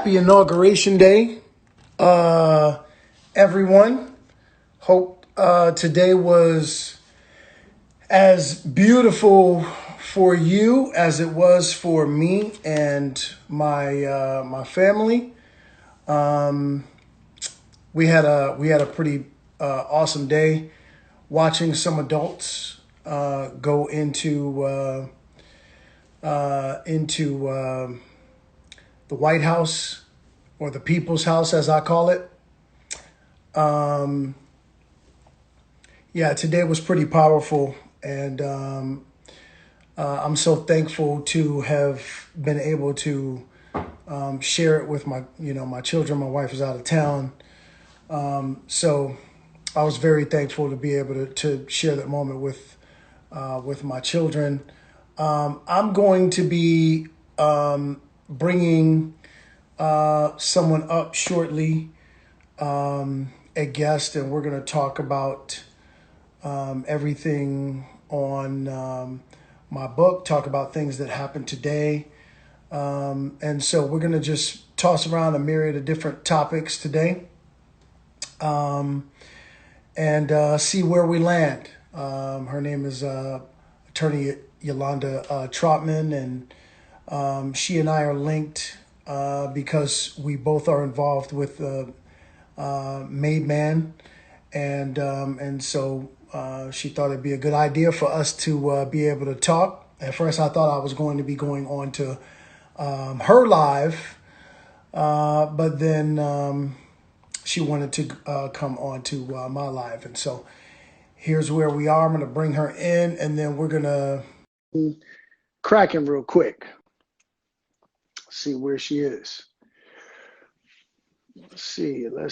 Happy Inauguration Day, everyone. Hope today was as beautiful for you as it was for me and my family. We had a pretty awesome day watching some adults go into the White House, or the People's House, as I call it. Yeah, today was pretty powerful, and I'm so thankful to have been able to share it with my children. My wife is out of town, so I was very thankful to be able to share that moment with my children. I'm going to be bringing someone up shortly, a guest, and we're going to talk about everything on my book, talk about things that happened today. And so we're going to just toss around a myriad of different topics today, and see where we land. Her name is attorney Yolanda Trotman, and she and I are linked because we both are involved with Made Man, and so she thought it'd be a good idea for us to be able to talk. At first, I thought I was going to be going on to her live, but then she wanted to come on to my live, and so here's where we are. I'm going to bring her in, and then we're going to crack him real quick. See where she is. Let's see. There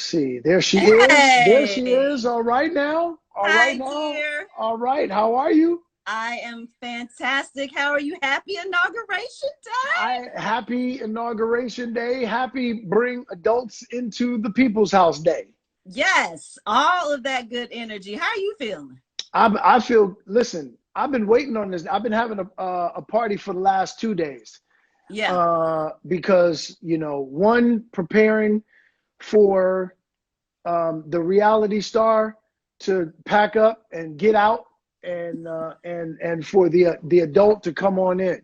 she is. There she Hey. is. All right now. All Hi, right now. dear. All right. How are you? I am fantastic. How are you? Happy Inauguration Day? Happy Inauguration Day. Happy Bring Adults into the People's House Day. Yes, all of that good energy. How are you feeling? I feel, listen, I've been waiting on this. I've been having a party for the last 2 days Yeah. because, one, preparing for the reality star to pack up and get out, and for the adult to come on in.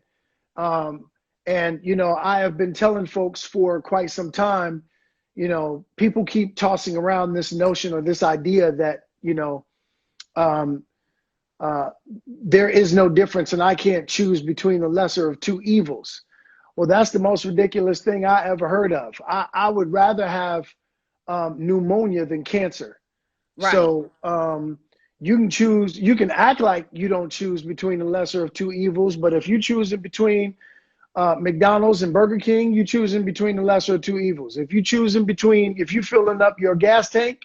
And I have been telling folks for quite some time, people keep tossing around this notion or this idea that um, there is no difference and I can't choose between the lesser of two evils. Well, that's the most ridiculous thing I ever heard of. I would rather have pneumonia than cancer. Right. So you can choose, you can act like you don't choose between the lesser of two evils, but if you choose it between McDonald's and Burger King, you choose in between the lesser of two evils. If you're filling up your gas tank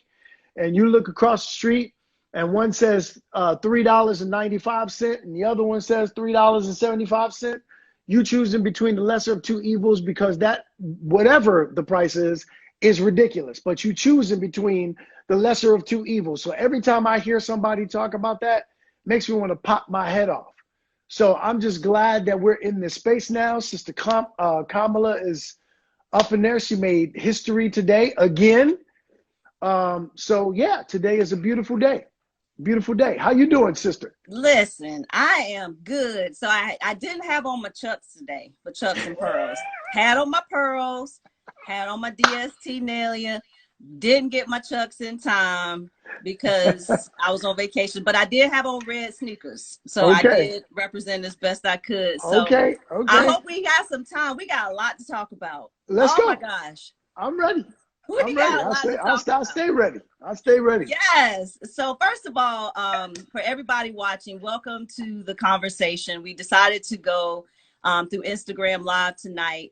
and you look across the street and one says $3.95 and the other one says $3.75, you choose in between the lesser of two evils because that, whatever the price is ridiculous. But you choose in between the lesser of two evils. So every time I hear somebody talk about that, makes me want to pop my head off. So I'm just glad that we're in this space now. Sister Kamala is up in there. She made history today again. So yeah, today is a beautiful day. Beautiful day. How you doing, sister? Listen, I am good. So I didn't have on my chucks today, but chucks and pearls. Had on my pearls, had on my DST Nelia. Didn't get my chucks in time because I was on vacation, but I did have on red sneakers. So I did represent as best I could. So okay. I hope we got some time. We got a lot to talk about. Let's go. Oh my gosh. I'm ready. I'm ready. I'll stay ready. I'll stay ready. Yes. So first of all, for everybody watching, welcome to the conversation. We decided to go through Instagram Live tonight.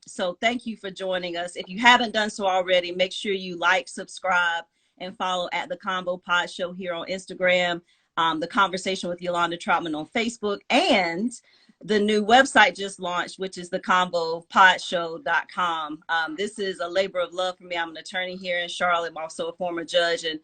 So thank you for joining us. If you haven't done so already, make sure you like, subscribe, and follow at The Convo Pod Show here on Instagram, The Conversation with Yolanda Trotman on Facebook, and the new website just launched, which is theconvopodshow.com. This is a labor of love for me. I'm an attorney here in Charlotte. I'm also a former judge. And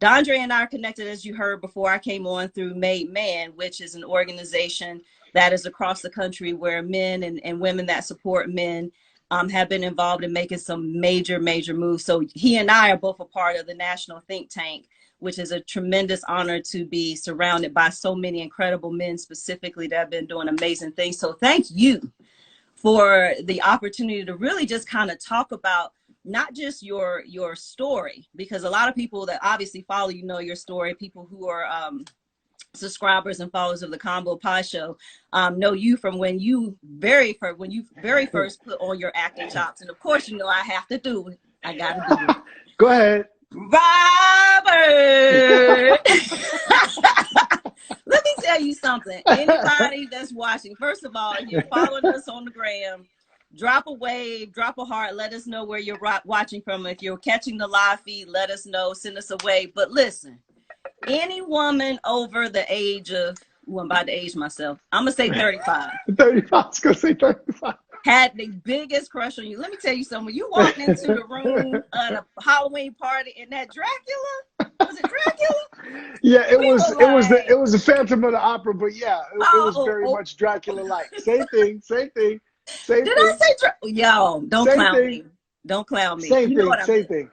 Dondre and I are connected, as you heard before I came on, through Made Man, which is an organization that is across the country where men and women that support men have been involved in making some major moves. So he and I are both a part of the National Think Tank, which is a tremendous honor to be surrounded by so many incredible men specifically that have been doing amazing things. So thank you for the opportunity to really just kind of talk about not just your story, because a lot of people that obviously follow you know your story. People who are subscribers and followers of the Combo Pie Show know you from when you very first put on your acting chops. And of course, you know I have to do it. I gotta do it. Go ahead. Robert. Let me tell you something. Anybody that's watching, first of all, if you're following us on the gram, drop a wave, drop a heart, let us know where you're watching from. If you're catching the live feed, let us know, send us a wave. But listen, any woman over the age of, well, I'm about to age myself, I'm gonna say 35. 35, I was gonna say 35. Had the biggest crush on you. Let me tell you something. You walked into the room at a Halloween party and that Dracula, was it Dracula? Yeah, it was the Phantom of the Opera, but yeah, it was very much Dracula-like. Same thing. Did I say Yo, don't clown me. Don't clown me. Same thing.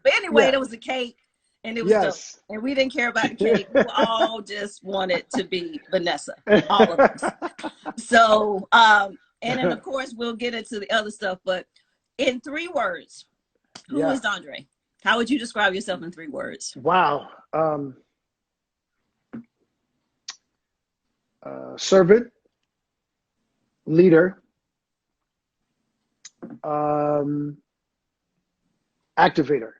But anyway, there was a cake and it was dope. And we didn't care about the cake. We all just wanted to be Vanessa. All of us. So and then of course we'll get into the other stuff, but in 3 words, who is Dondre? How would you describe yourself in 3 words? Wow. Servant, leader, activator.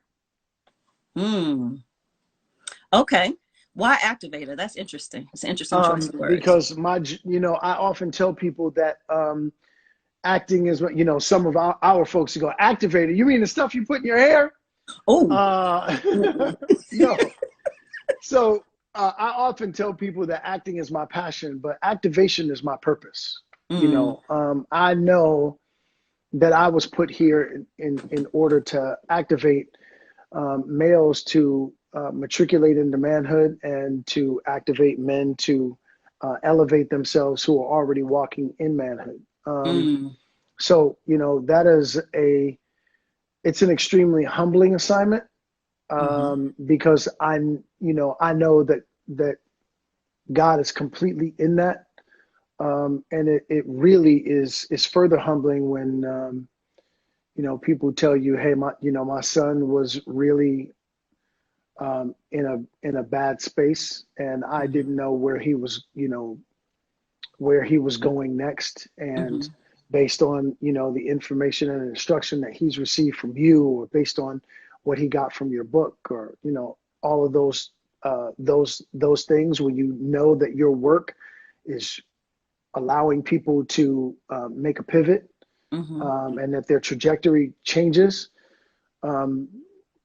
Okay. Why activator? That's interesting. It's an interesting choice of words. Because I often tell people that acting is what, some of our folks go, activator. You mean the stuff you put in your hair? Oh. No. So I often tell people that acting is my passion, but activation is my purpose. I know that I was put here in order to activate males to matriculate into manhood and to activate men to elevate themselves who are already walking in manhood. So, that is it's an extremely humbling assignment because I know that God is completely in that. And it really is further humbling when, people tell you, hey, my son was really in a bad space and I didn't know where he was going next. And based on, the information and instruction that he's received from you, or based on what he got from your book, or, all of those things, when you know that your work is allowing people to make a pivot and that their trajectory changes,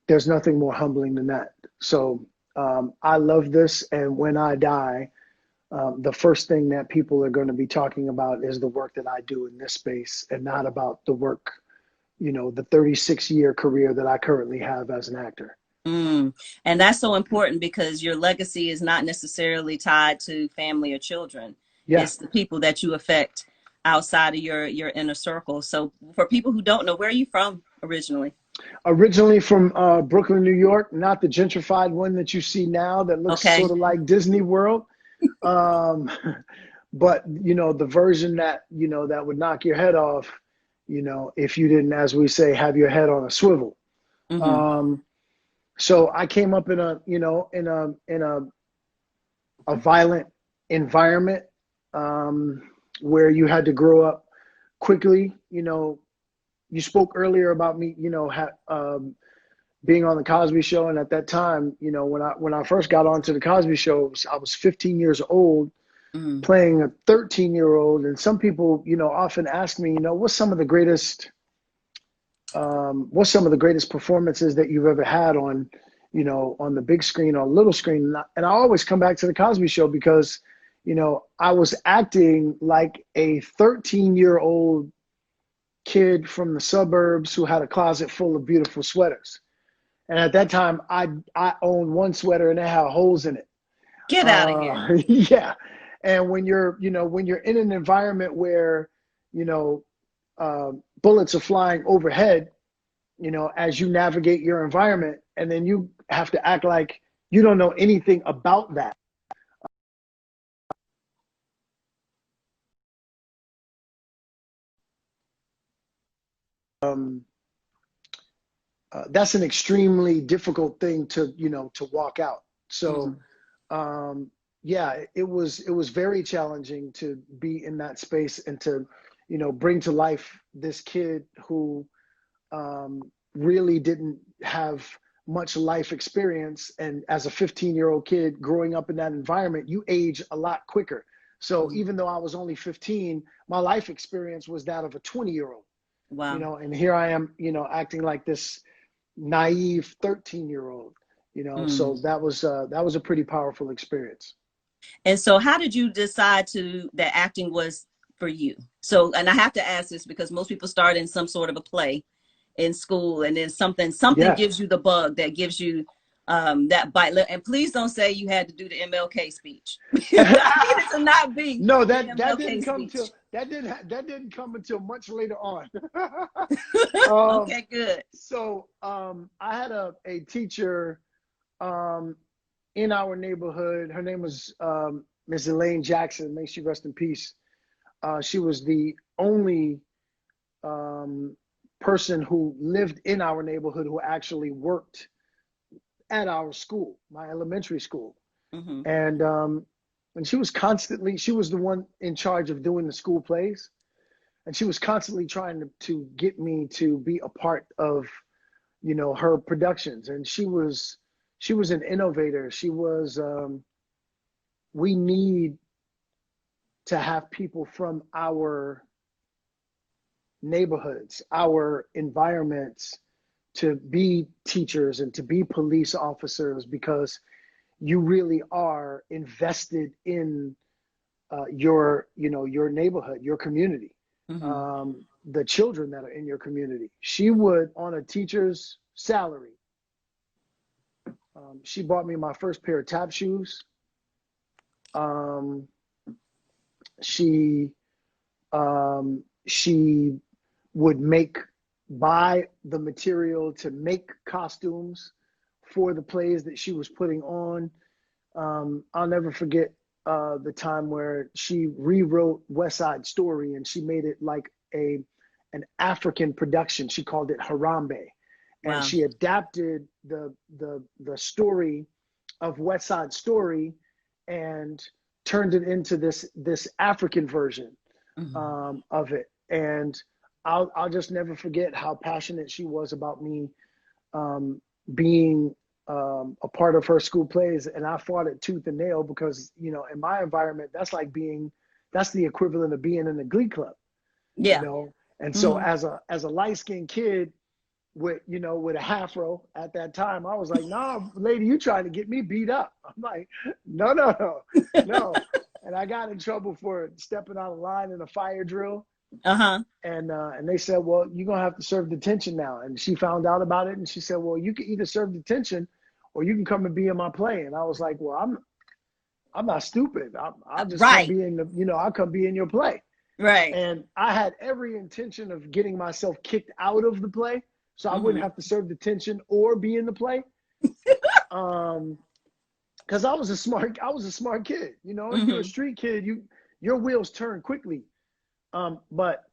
there's nothing more humbling than that. So I love this. And when I die, the first thing that people are going to be talking about is the work that I do in this space, and not about the work, the 36-year career that I currently have as an actor. And that's so important because your legacy is not necessarily tied to family or children. Yeah. It's the people that you affect outside of your inner circle. So for people who don't know, where are you from originally? Originally from Brooklyn, New York, not the gentrified one that you see now that looks sort of like Disney World. But, the version that, that would knock your head off, if you didn't, as we say, have your head on a swivel. So I came up in a violent environment where you had to grow up quickly. You spoke earlier about me, being on the Cosby Show, and at that time, when I first got onto the Cosby Show, I was 15 years old, playing a 13-year-old, and some people, often ask me, what's some of the greatest performances that you've ever had on, on the big screen or little screen, and I always come back to the Cosby Show because, I was acting like a 13-year-old kid from the suburbs who had a closet full of beautiful sweaters. And at that time, I owned one sweater and it had holes in it. Get out of here. Yeah. And when you're in an environment where, bullets are flying overhead, you know, as you navigate your environment, and then you have to act like you don't know anything about that. Um, that's an extremely difficult thing to, you know, to walk out. So, Mm-hmm. yeah, it was very challenging to be in that space and to, you know, bring to life this kid who really didn't have much life experience. And as a 15-year-old kid growing up in that environment, you age a lot quicker. So Mm-hmm. even though I was only 15, my life experience was that of a 20-year-old, you Wow. know, and here I am, you know, acting like this naive 13-year-old, you know. So Mm. that was a pretty powerful experience. And so how did you decide to that acting was for you? So, and I have to ask this because most people start in some sort of a play in school, and then something Yeah. gives you the bug that gives you that bite. And please don't say you had to do the MLK speech. I need it to not be No, the that didn't MLK come till speech. that didn't come until much later on. um, Okay, good. so I had a teacher um, in our neighborhood. Her name was Miss Elaine Jackson. May she rest in peace. She was the only um, person who lived in our neighborhood who actually worked at our school, my elementary school. Mm-hmm. And and she was the one in charge of doing the school plays, and she was constantly trying to get me to be a part of, you know, her productions. And she was an innovator. She was we need to have people from our neighborhoods, our environments, to be teachers and to be police officers, because you really are invested in your, you know, your neighborhood, your community, Mm-hmm. the children that are in your community. She would, on a teacher's salary, she bought me my first pair of tap shoes. Um, she she would buy the material to make costumes for the plays that she was putting on. I'll never forget the time where she rewrote West Side Story and she made it like an African production. She called it Harambe, and Wow. she adapted the story of West Side Story and turned it into this African version Mm-hmm. of it. And I'll just never forget how passionate she was about me um, being a part of her school plays. And I fought it tooth and nail because, you know, in my environment, that's the equivalent of being in a glee club, you Yeah. know. And so Mm-hmm. as a light skinned kid with, you know, with a afro at that time, I was like, nah, lady, you trying to get me beat up. I'm like, no, no, no, no. And I got in trouble for stepping out of line in a fire drill. Uh-huh. And they said, well, you're gonna have to serve detention now. And she found out about it, and she said, well, you can either serve detention or you can come and be in my play. And I was like, well, I'm not stupid. I'll just come Right. be in the, you know, I'll come be in your play. Right. And I had every intention of getting myself kicked out of the play so I Mm-hmm. wouldn't have to serve detention or be in the play. Because I was a smart kid. You know, you're a Mm-hmm. street kid. Your wheels turn quickly. But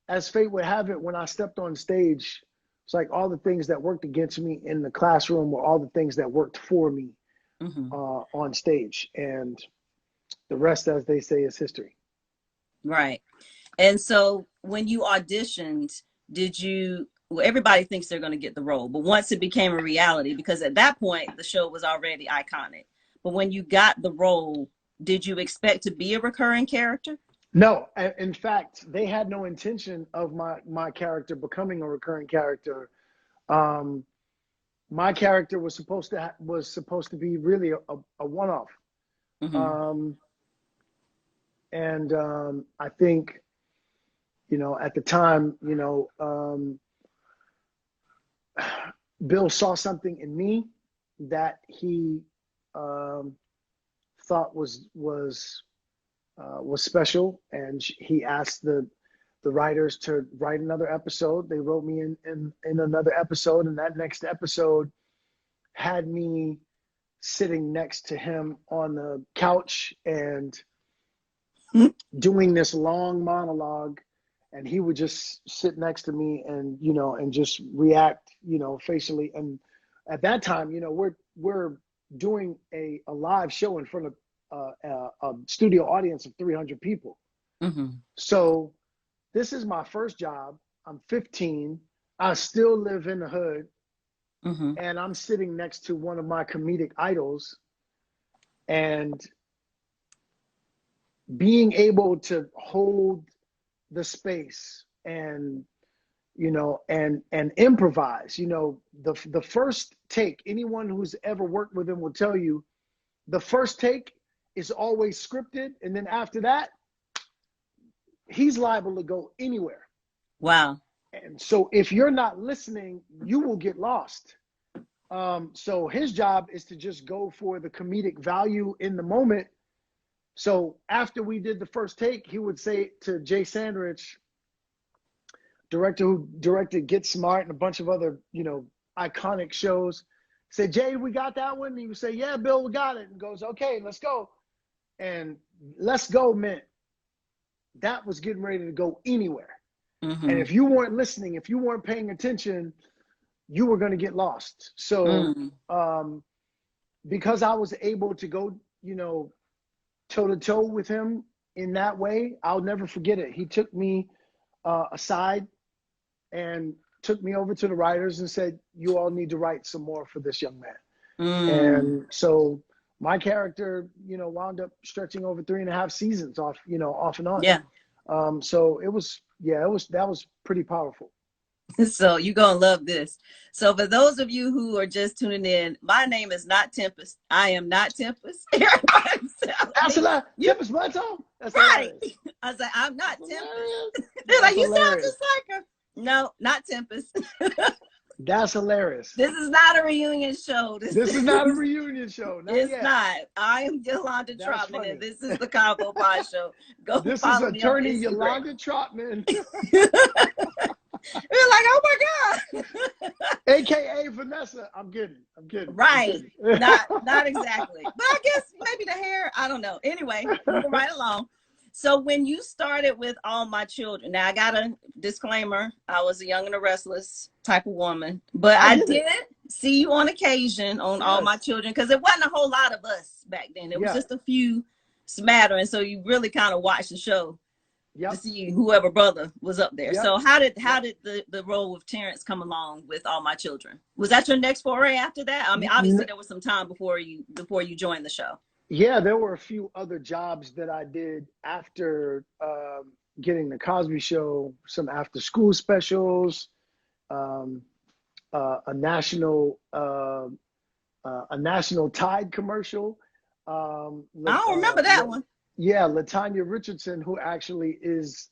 as fate would have it, when I stepped on stage, it's like all the things that worked against me in the classroom were all the things that worked for me Mm-hmm. on stage. And the rest, as they say, is history. Right. And so when you auditioned, did you, well, everybody thinks they're going to get the role, but once it became a reality, because at that point the show was already iconic. But when you got the role, did you expect to be a recurring character? No, in fact, they had no intention of my character becoming a recurring character. Um, my character was supposed to be really a one off. Mm-hmm. Um, and I think, you know, at the time, you know, Bill saw something in me that he um, thought was special, and he asked the the writers to write another episode. They wrote me in another episode, and that next episode had me sitting next to him on the couch and doing this long monologue, and he would just sit next to me and, you know, and just react, you know, facially. And at that time, you know, we're doing a live show in front of a studio audience of 300 people. Mm-hmm. So this is my first job. I'm 15. I still live in the hood. Mm-hmm. And I'm sitting next to one of my comedic idols, and being able to hold the space and, you know, and improvise. You know, the first take, anyone who's ever worked with him will tell you, the first take is always scripted, and then after that, he's liable to go anywhere. Wow. And so if you're not listening, you will get lost. So his job is to just go for the comedic value in the moment. So after we did the first take, he would say to Jay Sandrich, director who directed Get Smart and a bunch of other, you know, iconic shows, say, Jay, we got that one? And he would say, yeah, Bill, we got it. And goes, okay, let's go. And let's go meant that was getting ready to go anywhere. Mm-hmm. And if you weren't listening, if you weren't paying attention, you were going to get lost. So because I was able to go, you know, toe to toe with him in that way, I'll never forget it. He took me aside and took me over to the writers and said, you all need to write some more for this young man. And so my character, you know, wound up stretching over 3.5 seasons off and on. Yeah. So that was pretty powerful. So you're going to love this. So for those of you who are just tuning in, my name is not Tempest. I am not Tempest. That's a lot. Tempest Bledsoe? That's right. Hilarious. I was like, I'm not Tempest. They're like, you sound just like her. No, not Tempest. That's hilarious. This is not a reunion show. This is not a reunion show. It's not. I am Yolanda Trotman, and this is the Combo Pie Show. Go this follow is me attorney on Yolanda Trotman. You're like, oh my God. AKA Vanessa. I'm kidding. Right. Not exactly. But I guess maybe the hair, I don't know. Anyway, moving right along. So when you started with All My Children, now I got a disclaimer. I was a young and the restless type of woman, but I did see you on occasion on All My Children, because it wasn't a whole lot of us back then. It was just a few smattering. So you really kind of watched the show to see whoever brother was up there. So how did the role with Terrence come along with All My Children? Was that your next foray after that? I mean, obviously there was some time before you joined the show. Yeah, there were a few other jobs that I did after getting the Cosby Show, some after school specials, a national Tide commercial. I don't remember that one. Yeah, LaTanya Richardson, who actually is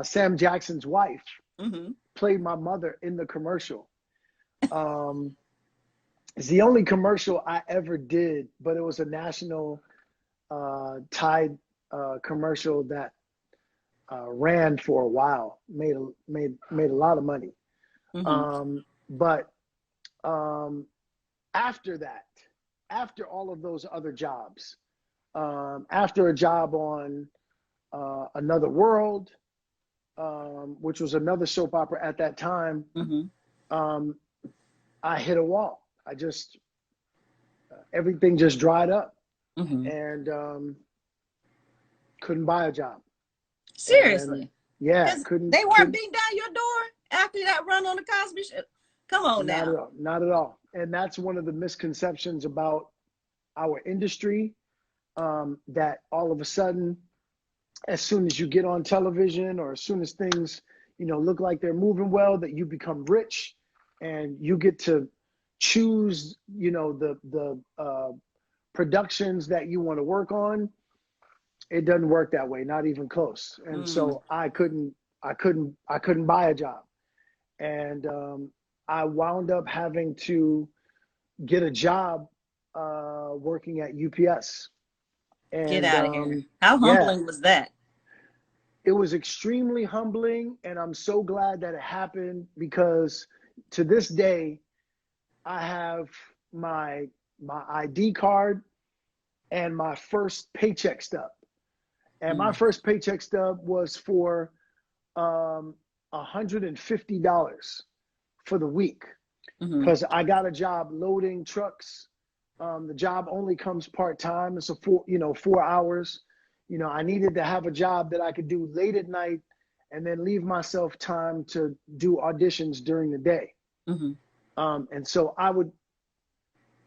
Sam Jackson's wife, played my mother in the commercial. It's the only commercial I ever did, but it was a national Tide commercial that ran for a while, made a lot of money. But after that, after all of those other jobs, after a job on Another World, which was another soap opera at that time, I hit a wall. I just, everything just dried up and couldn't buy a job. Seriously? And, couldn't. They weren't beating down your door after that run on the Cosby Show? Come on now. Not at all. And that's one of the misconceptions about our industry, that all of a sudden, as soon as you get on television or as soon as things, you know, look like they're moving well, that you become rich and you get to choose, you know, the productions that you want to work on. It doesn't work that way, not even close. And so I couldn't buy a job. And I wound up having to get a job working at UPS. And, get out of here. How humbling was that? it was extremely humbling, and I'm so glad that it happened, because to this day I have my ID card and my first paycheck stub. And my first paycheck stub was for $150 for the week, because I got a job loading trucks. The job only comes part-time. It's a 4 hours. I needed to have a job that I could do late at night and then leave myself time to do auditions during the day. And so I would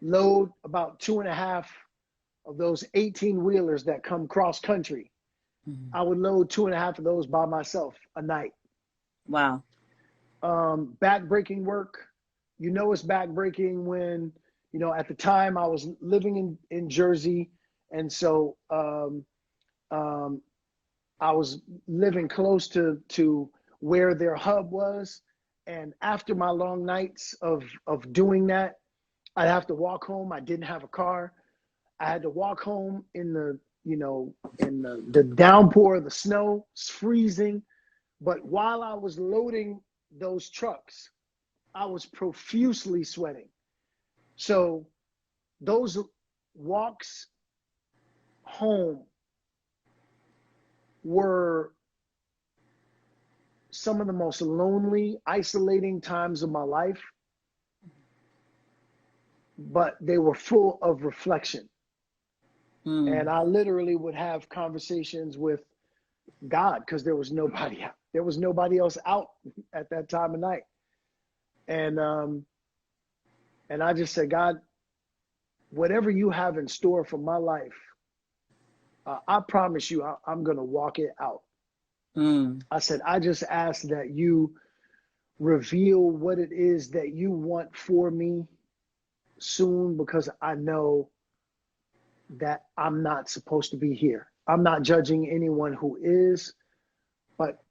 load about 2.5 of those 18-wheelers that come cross country. I would load 2.5 of those by myself a night. Wow. Back-breaking work. It's back-breaking when, at the time I was living in Jersey. And so I was living close to where their hub was. And after my long nights of doing that, I'd have to walk home. I didn't have a car. I had to walk home in the downpour, the snow, it's freezing. But while I was loading those trucks, I was profusely sweating. So those walks home were some of the most lonely, isolating times of my life, but they were full of reflection. And I literally would have conversations with God, because there was nobody else out at that time of night. And I just said, God, whatever you have in store for my life, I promise you, I'm going to walk it out. I said, I just ask that you reveal what it is that you want for me soon, because I know that I'm not supposed to be here. I'm not judging anyone who is, but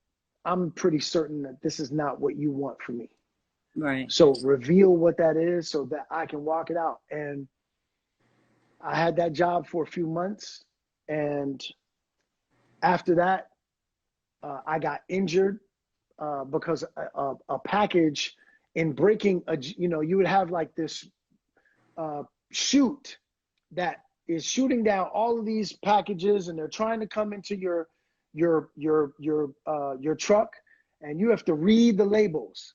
I'm pretty certain that this is not what you want for me. Right. So reveal what that is so that I can walk it out. And I had that job for a few months. And after that, I got injured because a package in breaking, you would have like this chute that is shooting down all of these packages, and they're trying to come into your truck, and you have to read the labels,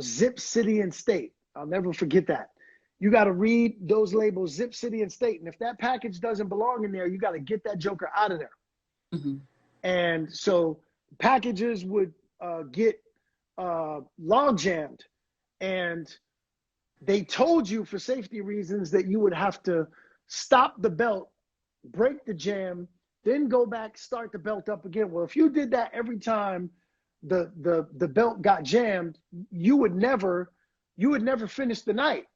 zip, city, and state. I'll never forget that. You got to read those labels, zip, city, and state. And if that package doesn't belong in there, you got to get that joker out of there. And so packages would get log jammed, and they told you for safety reasons that you would have to stop the belt, break the jam, then go back, start the belt up again. Well, if you did that every time the belt got jammed, you would never finish the night.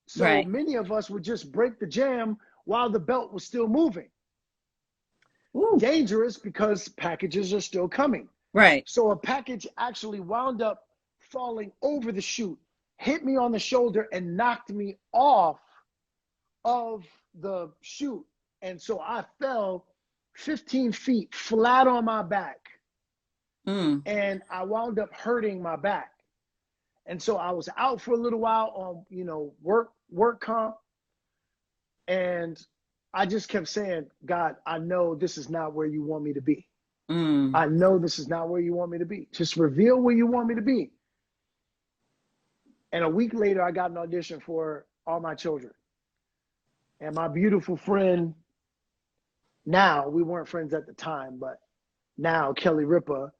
So many of us would just break the jam while the belt was still moving. Ooh. Dangerous, because packages are still coming. Right. So a package actually wound up falling over the chute, hit me on the shoulder, and knocked me off of the chute. And so I fell 15 feet flat on my back. And I wound up hurting my back. And so I was out for a little while on, work comp. And I just kept saying, God, I know this is not where you want me to be. I know this is not where you want me to be. Just reveal where you want me to be. And a week later, I got an audition for All My Children. And my beautiful friend, now, we weren't friends at the time, but now Kelly Ripa,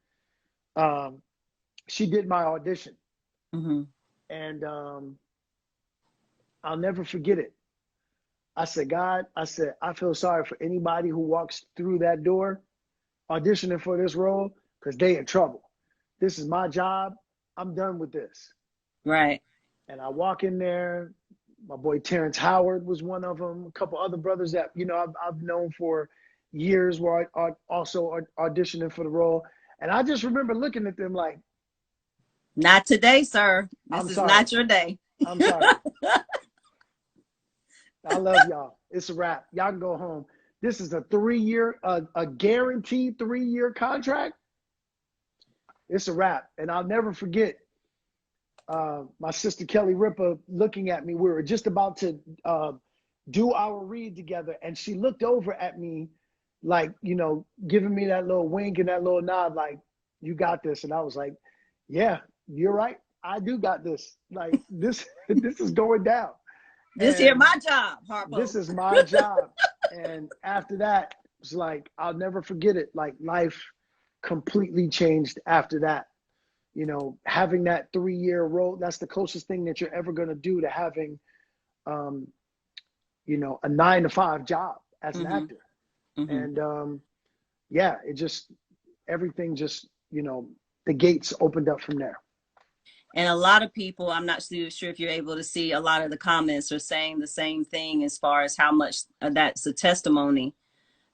she did my audition. And I'll never forget it. I said, God, I feel sorry for anybody who walks through that door auditioning for this role, because they in trouble. This is my job. I'm done with this. Right. And I walk in there. My boy Terrence Howard was one of them. A couple other brothers that, I've known for years were also auditioning for the role. And I just remember looking at them like, not today, sir. This is not your day. I'm sorry. I love y'all. It's a wrap. Y'all can go home. This is a 3-year, a guaranteed 3-year contract. it's a wrap. And I'll never forget my sister Kelly Ripa looking at me. We were just about to do our read together, and she looked over at me like, you know, giving me that little wink and that little nod, like, you got this. And I was like, yeah, you're right. I do got this. Like, this is going down. This here my job, Harpo. This is my job. And after that, it's like, I'll never forget it. Like, life completely changed after that. You know, having that 3-year role, that's the closest thing that you're ever going to do to having, you know, a 9-to-5 job as an actor. And yeah, it just, everything just, you know, the gates opened up from there. And a lot of people, I'm not sure if you're able to see, a lot of the comments are saying the same thing as far as how much that's a testimony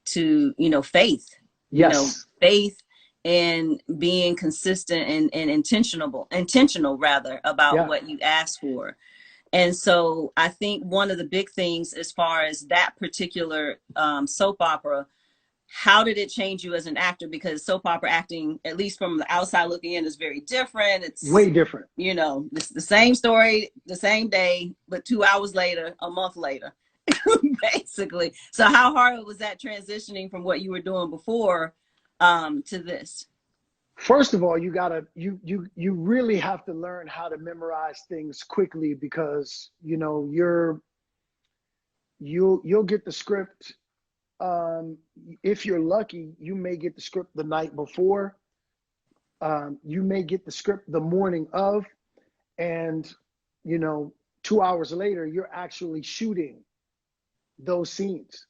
to, you know, faith. Yes. You know, faith and being consistent and intentional rather about what you ask for. And so I think one of the big things as far as that particular soap opera, how did it change you as an actor? Because soap opera acting, at least from the outside looking in, is very different. It's way different. You know, it's the same story, the same day, but 2 hours later, a month later, basically. So how hard was that transitioning from what you were doing before to this? First of all, you gotta, you really have to learn how to memorize things quickly, because, you know, you'll get the script. If you're lucky, you may get the script the night before. You may get the script the morning of, and, you know, 2 hours later, you're actually shooting those scenes.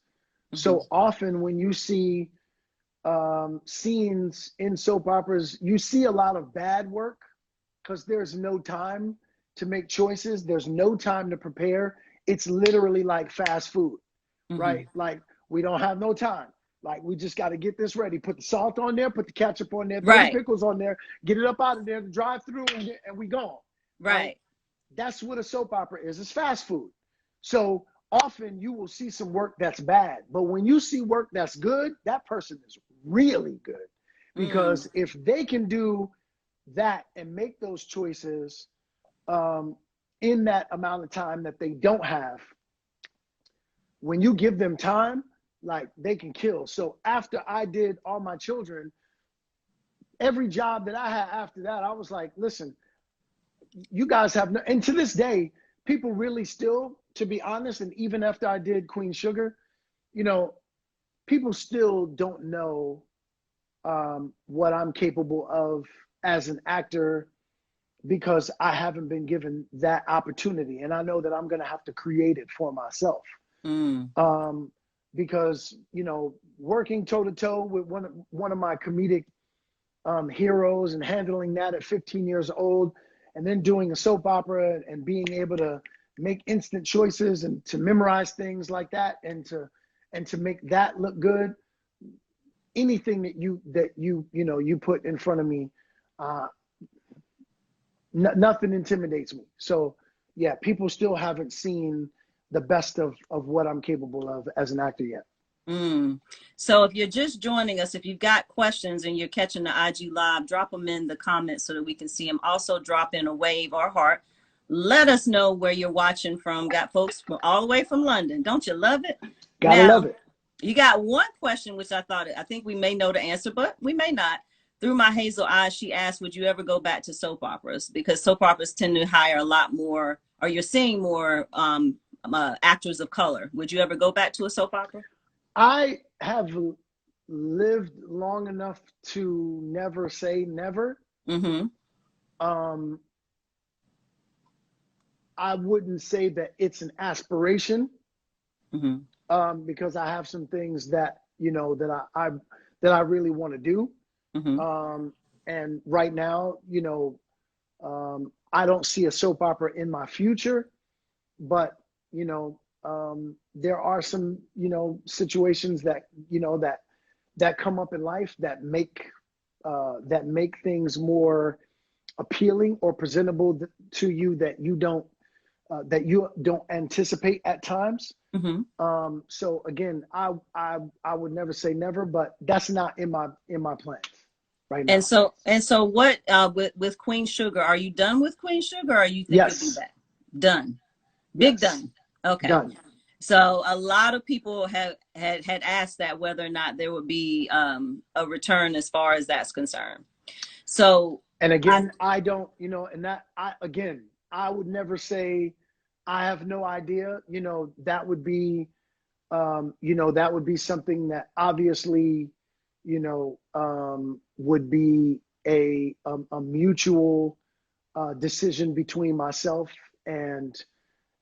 So often when you see scenes in soap operas, you see a lot of bad work because there's no time to make choices. There's no time to prepare. It's literally like fast food, right? Like, we don't have no time. Like, we just got to get this ready. Put the salt on there, put the ketchup on there, throw the pickles on there, get it up out of there, drive through, and we gone. Right? That's what a soap opera is. It's fast food. So often you will see some work that's bad, but when you see work that's good, that person is really good, because if they can do that and make those choices in that amount of time that they don't have, when you give them time, like, they can kill. So after I did All My Children, every job that I had after that, I was like, listen, you guys have no, and to this day, people really still, to be honest, and even after I did Queen Sugar, you know, people still don't know what I'm capable of as an actor, because I haven't been given that opportunity. And I know that I'm going to have to create it for myself. Because, you know, working toe to toe with one of my comedic heroes and handling that at 15 years old, and then doing a soap opera and being able to make instant choices and to memorize things like that, and to make that look good. Anything that you put in front of me, nothing intimidates me. So yeah, people still haven't seen the best of what I'm capable of as an actor yet. So if you're just joining us, if you've got questions and you're catching the IG live, drop them in the comments so that we can see them. Also drop in a wave or heart. Let us know where you're watching from. Got folks from all the way from London. Don't you love it? Gotta love it. You got one question, which I think we may know the answer, but we may not. Through My Hazel Eyes, she asked, would you ever go back to soap operas? Because soap operas tend to hire a lot more, or you're seeing more actors of color. Would you ever go back to a soap opera? I have lived long enough to never say never. I wouldn't say that it's an aspiration, because I have some things that, you know, that I really want to do. And right now, you know, I don't see a soap opera in my future, but, you know, there are some, you know, situations that, you know, that come up in life that make things more appealing or presentable to you, that you don't anticipate at times. So again, I would never say never, but that's not in my plans. right And now. so what with Queen Sugar, are you done with Queen Sugar, or you think you'll be Yes. back? Done. Big Yes. done. Okay. Done. So a lot of people had asked that whether or not there would be a return as far as that's concerned. So And I again, I don't, and that I would never say I have no idea. That would be, that would be something that obviously, would be a mutual decision between myself and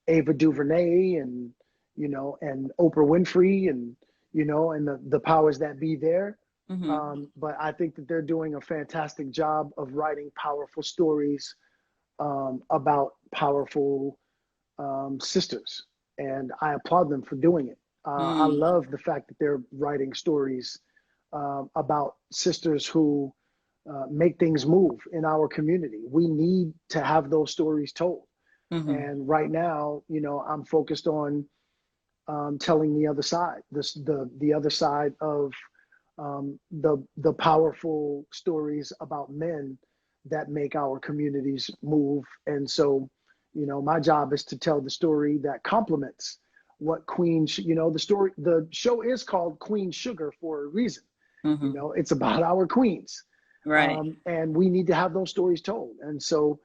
Ava DuVernay and, and Oprah Winfrey and, and the powers that be there. mhm, But I think that they're doing a fantastic job of writing powerful stories about powerful sisters. And I applaud them for doing it. I mm, love the fact that they're writing stories about sisters who make things move in our community. We need to have those stories told. mhm, And right now, I'm focused on telling the other side, the other side of the powerful stories about men that make our communities move. And so, my job is to tell the story that complements what the show is called Queen Sugar for a reason. mhm. It's about our queens, Right. and we need to have those stories told. And so,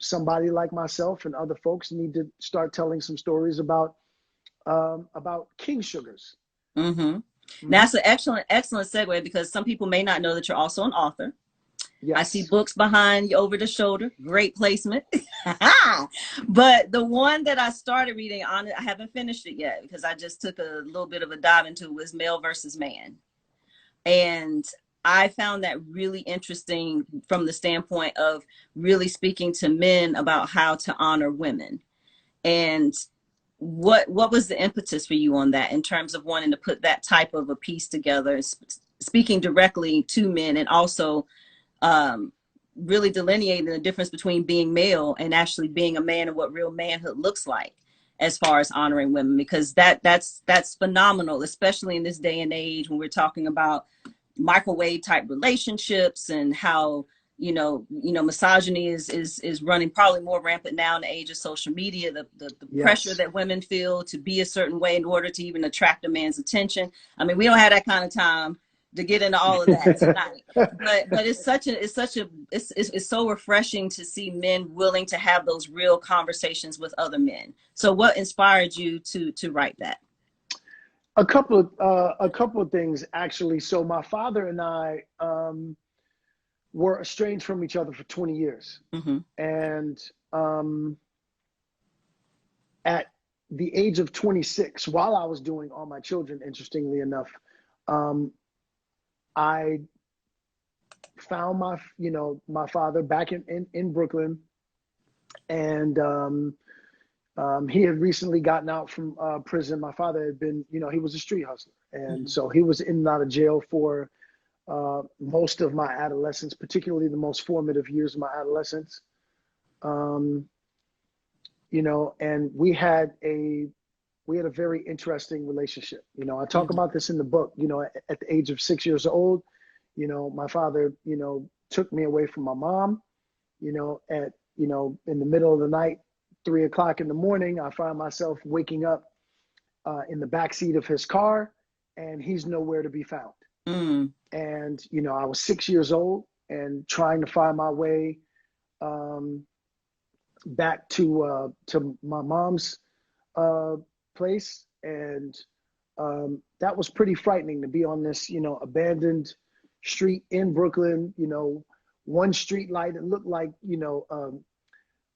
somebody like myself and other folks need to start telling some stories about king sugars. Mhm. Mm-hmm. That's an excellent segue, because some people may not know that you're also an author. I see Yes. books behind you over the shoulder. Great placement. But the one that I started reading on, I haven't finished it yet because I just took a little bit of a dive into it, was Male versus Man. And I found that really interesting from the standpoint of really speaking to men about how to honor women. And what was the impetus for you on that, in terms of wanting to put that type of a piece together, speaking directly to men, and also really delineating the difference between being male and actually being a man, and what real manhood looks like as far as honoring women, because that's phenomenal, especially in this day and age when we're talking about microwave type relationships, and how misogyny is running probably more rampant now in the age of social media. The pressure Yes. that women feel to be a certain way in order to even attract a man's attention. I mean, we don't have that kind of time to get into all of that tonight, but it's so refreshing to see men willing to have those real conversations with other men. So what inspired you to write that? A couple of things actually. So my father and I were estranged from each other for 20 years, Mm-hmm. and at the age of 26, while I was doing All My Children, interestingly enough, um, I found my father back in Brooklyn, and he had recently gotten out from prison. My father had been, he was a street hustler, and Mm-hmm. so he was in and out of jail for most of my adolescence, particularly the most formative years of my adolescence. Um, and we had a very interesting relationship. I talk Mm-hmm. about this in the book. At the age of 6 years old, my father, took me away from my mom. In the middle of the night, 3 o'clock in the morning, I find myself waking up in the backseat of his car, and he's nowhere to be found. Mm. And I was 6 years old and trying to find my way um, back to my mom's uh, place, and that was pretty frightening, to be on this abandoned street in Brooklyn. One street light, it looked like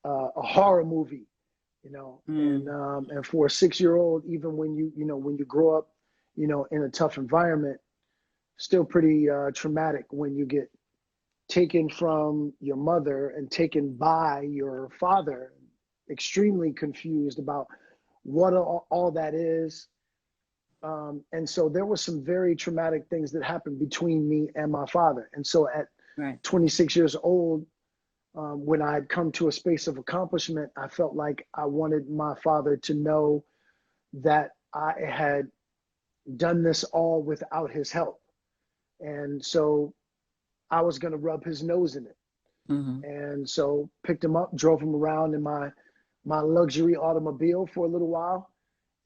a horror movie. And Mm. and for a 6 year old, even when you grow up in a tough environment, still pretty traumatic when you get taken from your mother and taken by your father. Extremely confused about what all that is. And so there were some very traumatic things that happened between me and my father. And so at Right. 26 years old, when I had come to a space of accomplishment, I felt like I wanted my father to know that I had done this all without his help. And so I was going to rub his nose in it. Mm-hmm. And so picked him up, drove him around in my luxury automobile for a little while,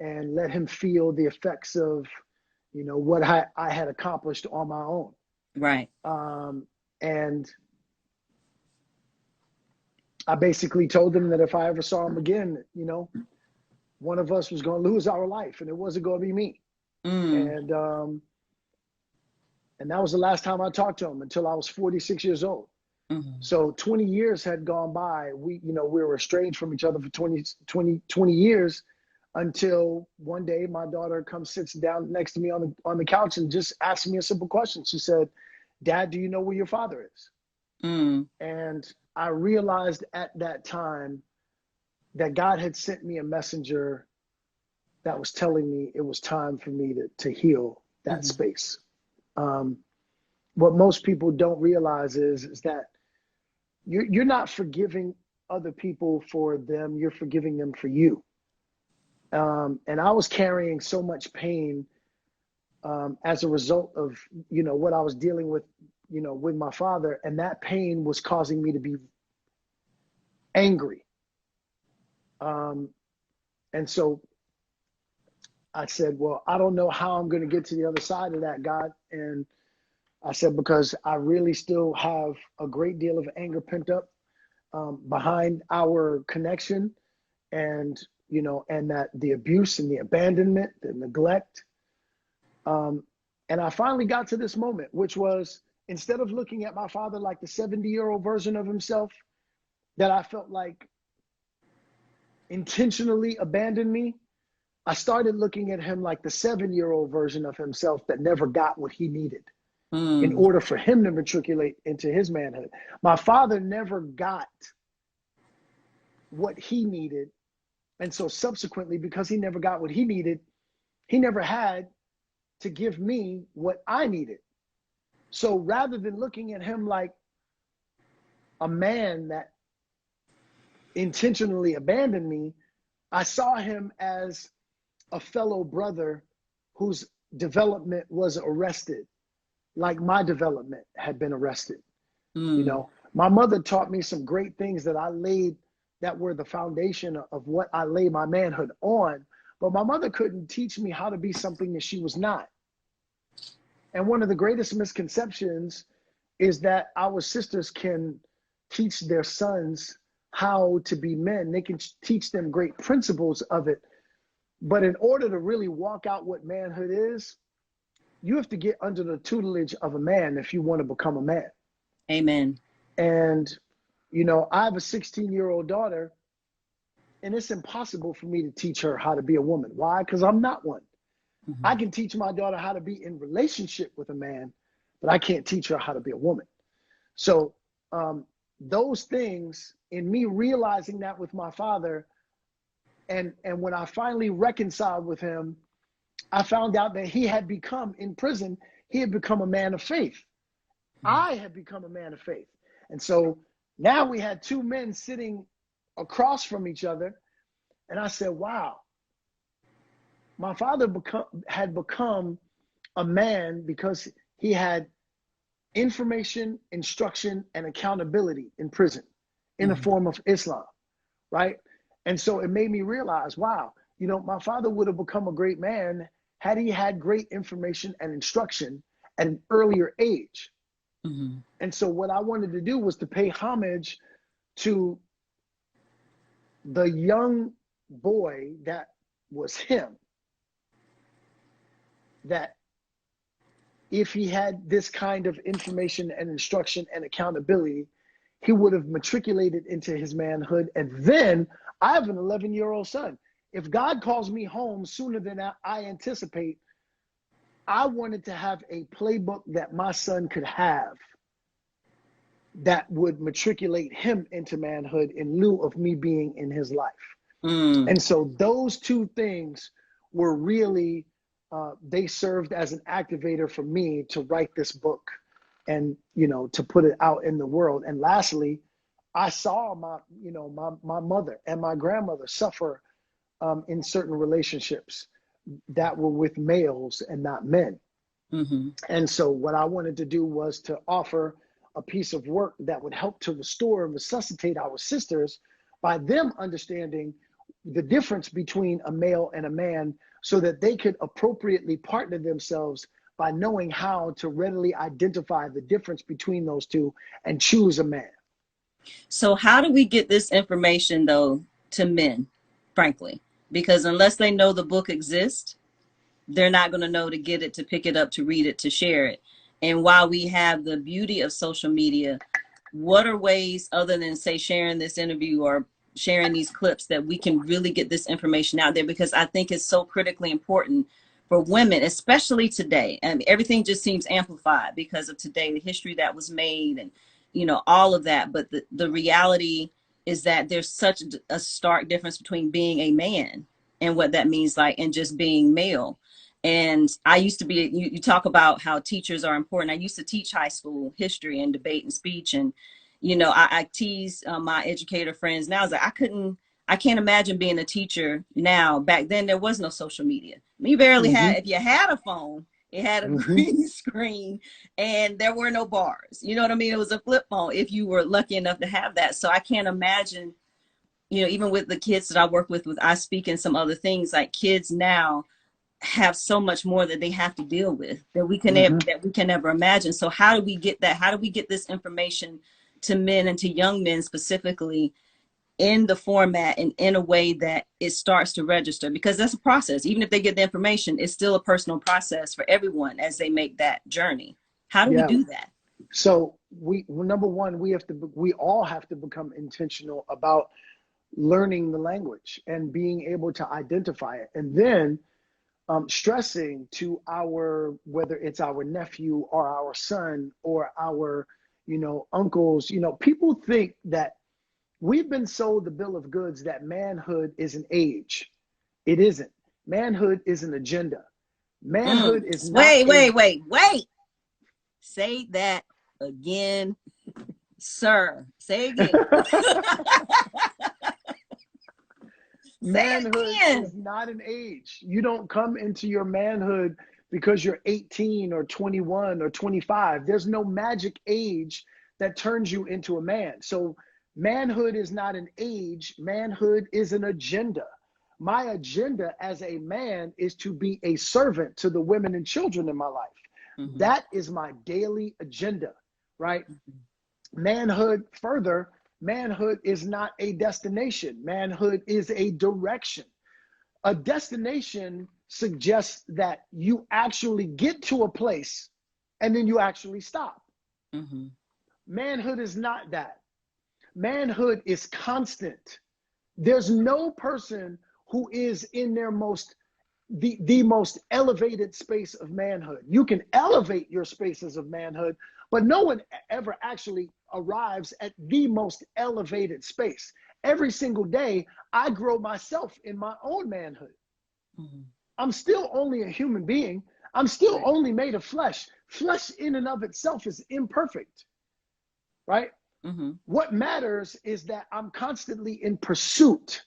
and let him feel the effects of, what I had accomplished on my own. Right. And I basically told him that if I ever saw him again, one of us was going to lose our life, and it wasn't going to be me. And that was the last time I talked to him until I was 46 years old. Mm-hmm. So 20 years had gone by. We were estranged from each other for 20 years, until one day my daughter comes, sits down next to me on the couch and just asked me a simple question. She said, "Dad, do you know where your father is?" And I realized at that time that God had sent me a messenger that was telling me it was time for me to heal that space. What most people don't realize is that you're not forgiving other people for them, you're forgiving them for you. And I was carrying so much pain as a result of, what I was dealing with, with my father. And that pain was causing me to be angry. And so I said, well, I don't know how I'm going to get to the other side of that, God. And I said, because I really still have a great deal of anger pent up behind our connection, and and that the abuse and the abandonment, the neglect. And I finally got to this moment, which was, instead of looking at my father like the 70-year-old version of himself that I felt like intentionally abandoned me, I started looking at him like the 7-year-old version of himself that never got what he needed in order for him to matriculate into his manhood. My father never got what he needed. And so subsequently, because he never got what he needed, he never had to give me what I needed. So rather than looking at him like a man that intentionally abandoned me, I saw him as a fellow brother whose development was arrested, like my development had been arrested. My mother taught me some great things that were the foundation of what I lay my manhood on, but my mother couldn't teach me how to be something that she was not. And one of the greatest misconceptions is that our sisters can teach their sons how to be men. They can teach them great principles of it. But in order to really walk out what manhood is, you have to get under the tutelage of a man if you want to become a man. Amen. And, I have a 16-year-old daughter, and it's impossible for me to teach her how to be a woman. Why? Because I'm not one. I can teach my daughter how to be in relationship with a man, but I can't teach her how to be a woman. So those things, in me realizing that with my father, and when I finally reconciled with him, I found out that he had become, in prison, he had become a man of faith. I had become a man of faith. And so now we had two men sitting across from each other. And I said, wow, my father had become a man because he had information, instruction, and accountability in prison in the form of Islam, right? And so it made me realize, wow, my father would have become a great man had he had great information and instruction at an earlier age. And so what I wanted to do was to pay homage to the young boy that was him, that if he had this kind of information and instruction and accountability, he would have matriculated into his manhood. And then I have an 11-year-old son. If God calls me home sooner than I anticipate, I wanted to have a playbook that my son could have that would matriculate him into manhood in lieu of me being in his life. And so those two things were really, they served as an activator for me to write this book and, to put it out in the world. And lastly, I saw my mother and my grandmother suffer in certain relationships that were with males and not men. And so what I wanted to do was to offer a piece of work that would help to restore and resuscitate our sisters by them understanding the difference between a male and a man so that they could appropriately partner themselves by knowing how to readily identify the difference between those two and choose a man. So how do we get this information though to men, frankly? Because unless they know the book exists, they're not going to know to get it, to pick it up, to read it, to share it. And while we have the beauty of social media, what are ways other than say sharing this interview or sharing these clips that we can really get this information out there? Because I think it's so critically important for women, especially today. And everything just seems amplified because of today, the history that was made and, you know, all of that. But the reality is that there's such a stark difference between being a man and what that means, like, and just being male. And I used to be, you talk about how teachers are important. I used to teach high school history and debate and speech. And, you know, I tease my educator friends now. Is like, I can't imagine being a teacher now. Back then, there was no social media. You barely had, if you had a phone, it had a green screen and there were no bars. You know what I mean? It was a flip phone if you were lucky enough to have that. So I can't imagine, you know, even with the kids that I work with I speak in some other things, like kids now have so much more that they have to deal with that we can never imagine. So how do we get that? How do we get this information to men and to young men specifically in the format and in a way that it starts to register? Because that's a process. Even if they get the information, it's still a personal process for everyone as they make that journey. How do we do that? So number one, we all have to become intentional about learning the language and being able to identify it. And then stressing to whether it's our nephew or our son or our, you know, uncles, you know, people think that we've been sold the bill of goods that manhood is an age. It isn't. Manhood is an agenda. Manhood is not. Wait. Say that again, sir. Say again. Manhood is not an age. You don't come into your manhood because you're 18 or 21 or 25. There's no magic age that turns you into a man. So manhood is not an age. Manhood is an agenda. My agenda as a man is to be a servant to the women and children in my life. That is my daily agenda, right? Manhood is not a destination. Manhood is a direction. A destination suggests that you actually get to a place and then you actually stop. Manhood is not that. Manhood is constant. There's no person who is in their the most elevated space of manhood. You can elevate your spaces of manhood, but no one ever actually arrives at the most elevated space. Every single day, I grow myself in my own manhood. I'm still only a human being. I'm still only made of flesh. Flesh in and of itself is imperfect, right? What matters is that I'm constantly in pursuit.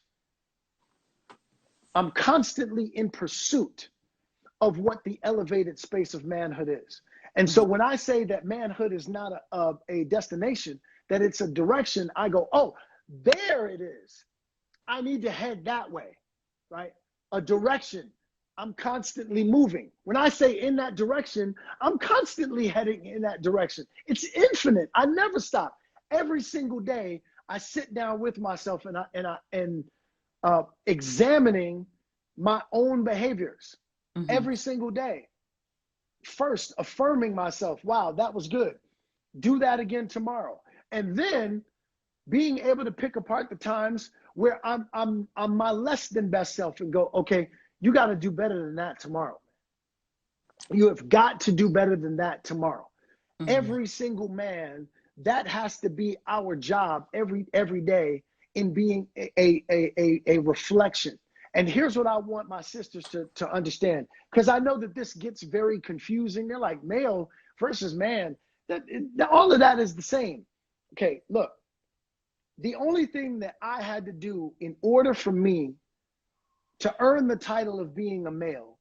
I'm constantly in pursuit of what the elevated space of manhood is. And so when I say that manhood is not a destination, that it's a direction, I go, oh, there it is. I need to head that way, right? A direction. I'm constantly moving. When I say in that direction, I'm constantly heading in that direction. It's infinite. I never stop. Every single day, I sit down with myself and examining my own behaviors every single day. First, affirming myself, wow, that was good. Do that again tomorrow. And then being able to pick apart the times where I'm my less than best self and go, okay, you got to do better than that tomorrow. You have got to do better than that tomorrow. Every single man, that has to be our job every day in being a reflection. And here's what I want my sisters to understand, because I know that this gets very confusing. They're like, male versus man. All of that is the same. Okay, look, the only thing that I had to do in order for me to earn the title of being a male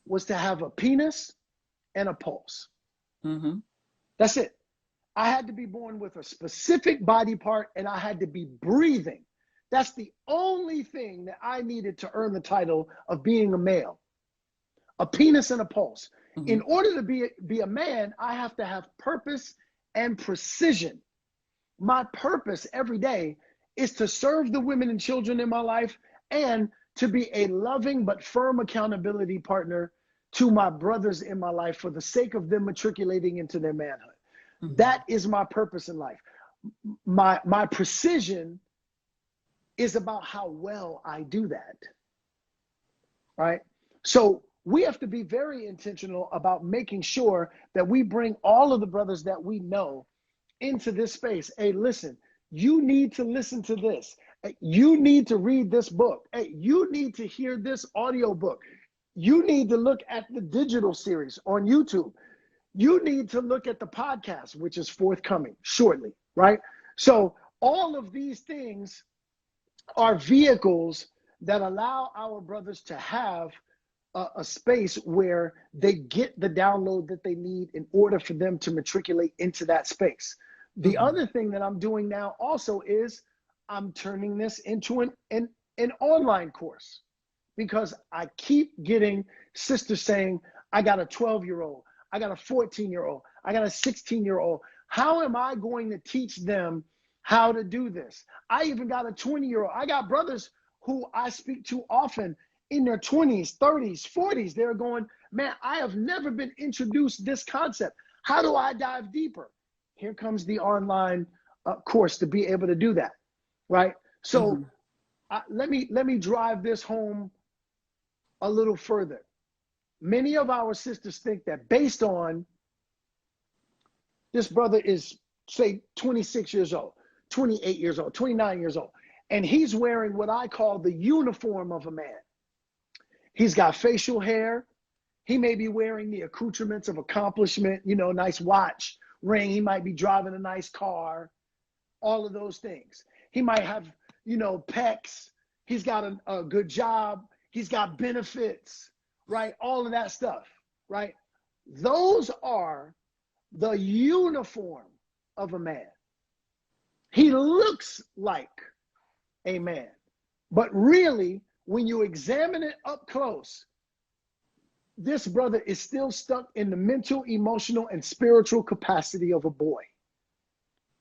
was to have a penis and a pulse. That's it. I had to be born with a specific body part, and I had to be breathing. That's the only thing that I needed to earn the title of being a male. A penis and a pulse. Mm-hmm. In order to be a man, I have to have purpose and precision. My purpose every day is to serve the women and children in my life and to be a loving but firm accountability partner to my brothers in my life for the sake of them matriculating into their manhood. Mm-hmm. That is my purpose in life. My precision is about how well I do that, right? So we have to be very intentional about making sure that we bring all of the brothers that we know into this space. Hey, listen, you need to listen to this. You need to read this book. Hey, you need to hear this audio book. You need to look at the digital series on YouTube. You need to look at the podcast, which is forthcoming shortly, right? So all of these things are vehicles that allow our brothers to have a space where they get the download that they need in order for them to matriculate into that space. The other thing that I'm doing now also is I'm turning this into an online course, because I keep getting sisters saying, I got a 12-year-old, I got a 14-year-old, I got a 16-year-old. How am I going to teach them how to do this? I even got a 20-year-old. I got brothers who I speak to often in their 20s, 30s, 40s. They're going, man, I have never been introduced this concept. How do I dive deeper? Here comes the online course to be able to do that, right? So let me drive this home a little further. Many of our sisters think that based on this brother is, say, 26 years old, 28 years old, 29 years old, and he's wearing what I call the uniform of a man. He's got facial hair. He may be wearing the accoutrements of accomplishment, you know, nice watch, ring. He might be driving a nice car, all of those things. He might have, you know, pecs. He's got a good job. He's got benefits, right? All of that stuff, right? Those are the uniform of a man. He looks like a man, but really, when you examine it up close, this brother is still stuck in the mental, emotional, and spiritual capacity of a boy.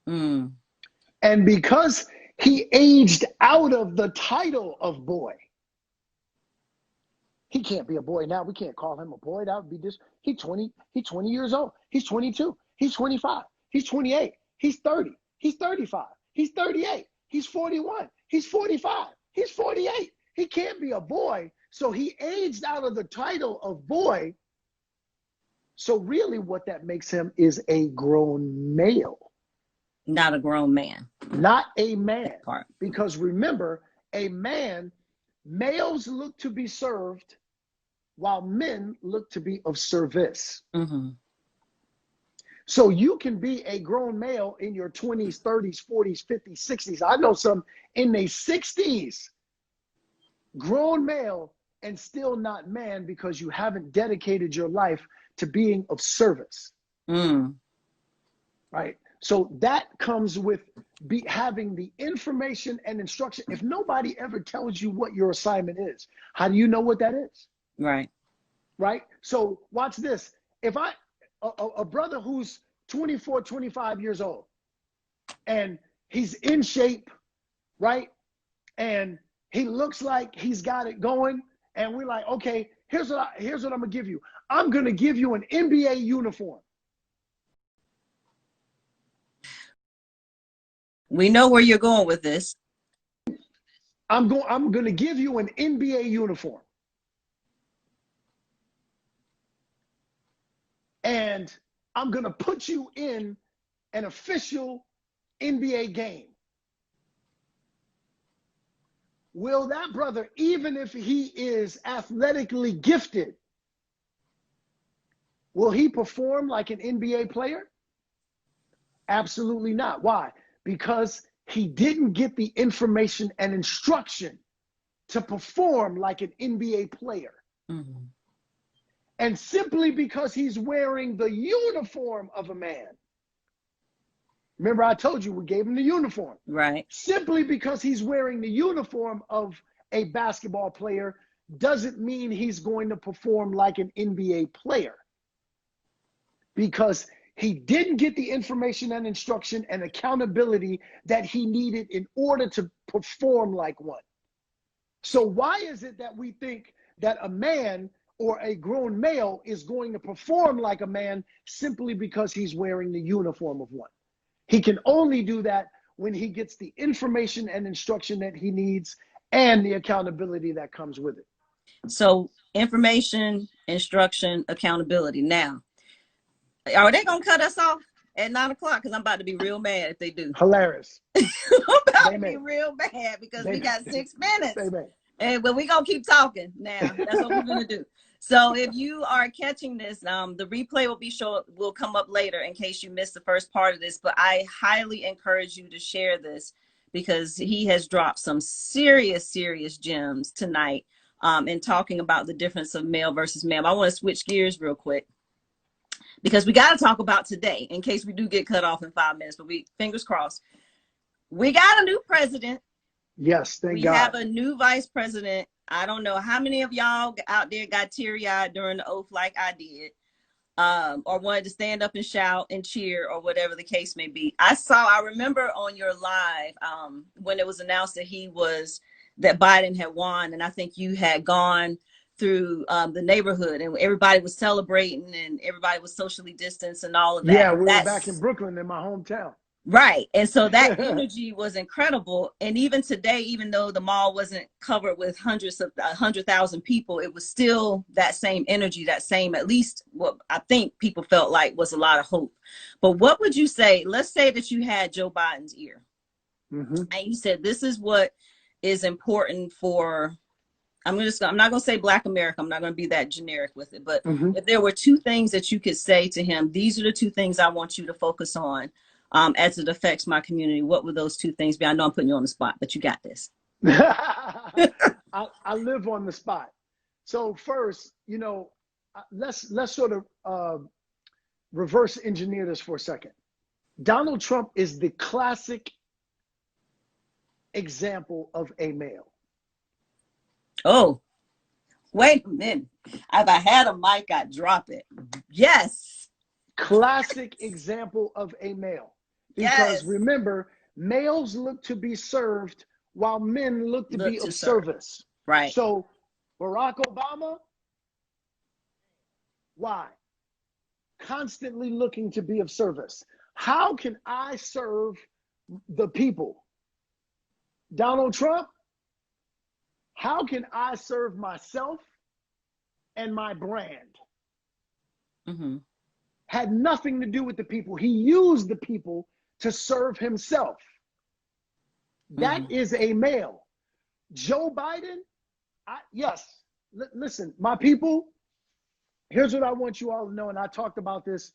And because he aged out of the title of boy, he can't be a boy now. We can't call him a boy. That would be this. He's 20 years old. He's 22. He's 25. He's 28. He's 30. He's 35. He's 38. He's 41. He's 45. He's 48. He can't be a boy. So he aged out of the title of boy. So really what that makes him is a grown male. Not a grown man. Not a man. Because remember, a man, males look to be served while men look to be of service. So you can be a grown male in your 20s, 30s, 40s, 50s, 60s. I know some in their 60s, grown male, and still not man because you haven't dedicated your life to being of service. Right? So that comes with having the information and instruction. If nobody ever tells you what your assignment is, how do you know what that is? Right. Right? So watch this. If a brother who's 24, 25 years old, and he's in shape, right? And he looks like he's got it going, and we're like, okay, here's what I'm gonna give you. I'm gonna give you an NBA uniform. We know where you're going with this. I'm gonna give you an NBA uniform. And I'm going to put you in an official NBA game. Will that brother, even if he is athletically gifted, will he perform like an NBA player? Absolutely not. Why? Because he didn't get the information and instruction to perform like an NBA player. And simply because he's wearing the uniform of a man Remember, I told you we gave him the uniform. Right. Simply because he's wearing the uniform of a basketball player doesn't mean he's going to perform like an NBA player. Because he didn't get the information and instruction and accountability that he needed in order to perform like one. So why is it that we think that a man or a grown male is going to perform like a man simply because he's wearing the uniform of one? He can only do that when he gets the information and instruction that he needs and the accountability that comes with it. So information, instruction, accountability. Now, are they going to cut us off at 9 o'clock? Because I'm about to be real mad if they do. Hilarious. I'm about to be real mad because we got 6 minutes. But we're going to keep talking now. That's what we're going to do. So if you are catching this, the replay will come up later in case you missed the first part of this. But I highly encourage you to share this because he has dropped some serious gems tonight in talking about the difference of male versus male. I want to switch gears real quick because we got to talk about today in case we do get cut off in 5 minutes. But fingers crossed. We got a new president. Yes, thank God. We have a new vice president. I don't know how many of y'all out there got teary-eyed during the oath like I did, or wanted to stand up and shout and cheer or whatever the case may be. I remember on your live when it was announced that Biden had won, and I think you had gone through the neighborhood and everybody was celebrating and everybody was socially distanced and all of that. Yeah, we were back in Brooklyn in my hometown. Right. And so that energy was incredible. And even today, even though the mall wasn't covered with 100,000 people, it was still that same energy, that same, at least what I think people felt like was a lot of hope. But what would you say? Let's say that you had Joe Biden's ear. And you said, this is what is important for, I'm not going to say Black America. I'm not going to be that generic with it. But if there were 2 things that you could say to him, these are the 2 things I want you to focus on. As it affects my community, what would those 2 things be? I know I'm putting you on the spot, but you got this. I live on the spot. So first, let's sort of reverse engineer this for a second. Donald Trump is the classic example of a male. Oh, wait a minute. If I had a mic, I'd drop it. Yes. Classic example of a male. Because remember, males look to be served while men look to be of service. Right. So Barack Obama, why? Constantly looking to be of service. How can I serve the people? Donald Trump, how can I serve myself and my brand? Had nothing to do with the people. He used the people to serve himself. That is a male. Joe Biden, listen, my people, here's what I want you all to know, and I talked about this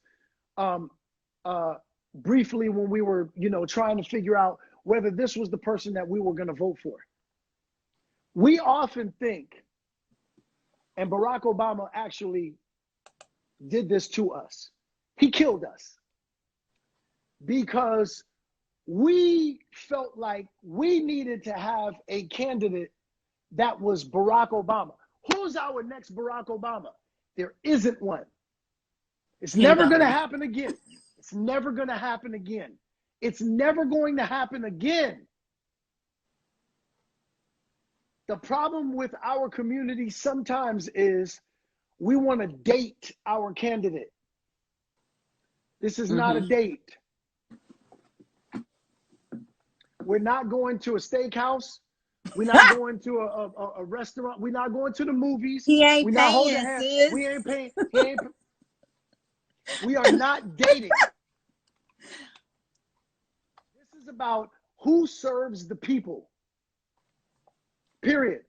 briefly when we were, trying to figure out whether this was the person that we were going to vote for. We often think, and Barack Obama actually did this to us. He killed us because we felt like we needed to have a candidate that was Barack Obama. Who's our next Barack Obama? There isn't one. It's never going to happen again. It's never going to happen again. It's never going to happen again. The problem with our community sometimes is we want to date our candidate. This is not a date. We're not going to a steakhouse. We're not going to a restaurant. We're not going to the movies. He ain't We're paying, not holding hands. sis. We ain't paying. We are not dating. This is about who serves the people. Period.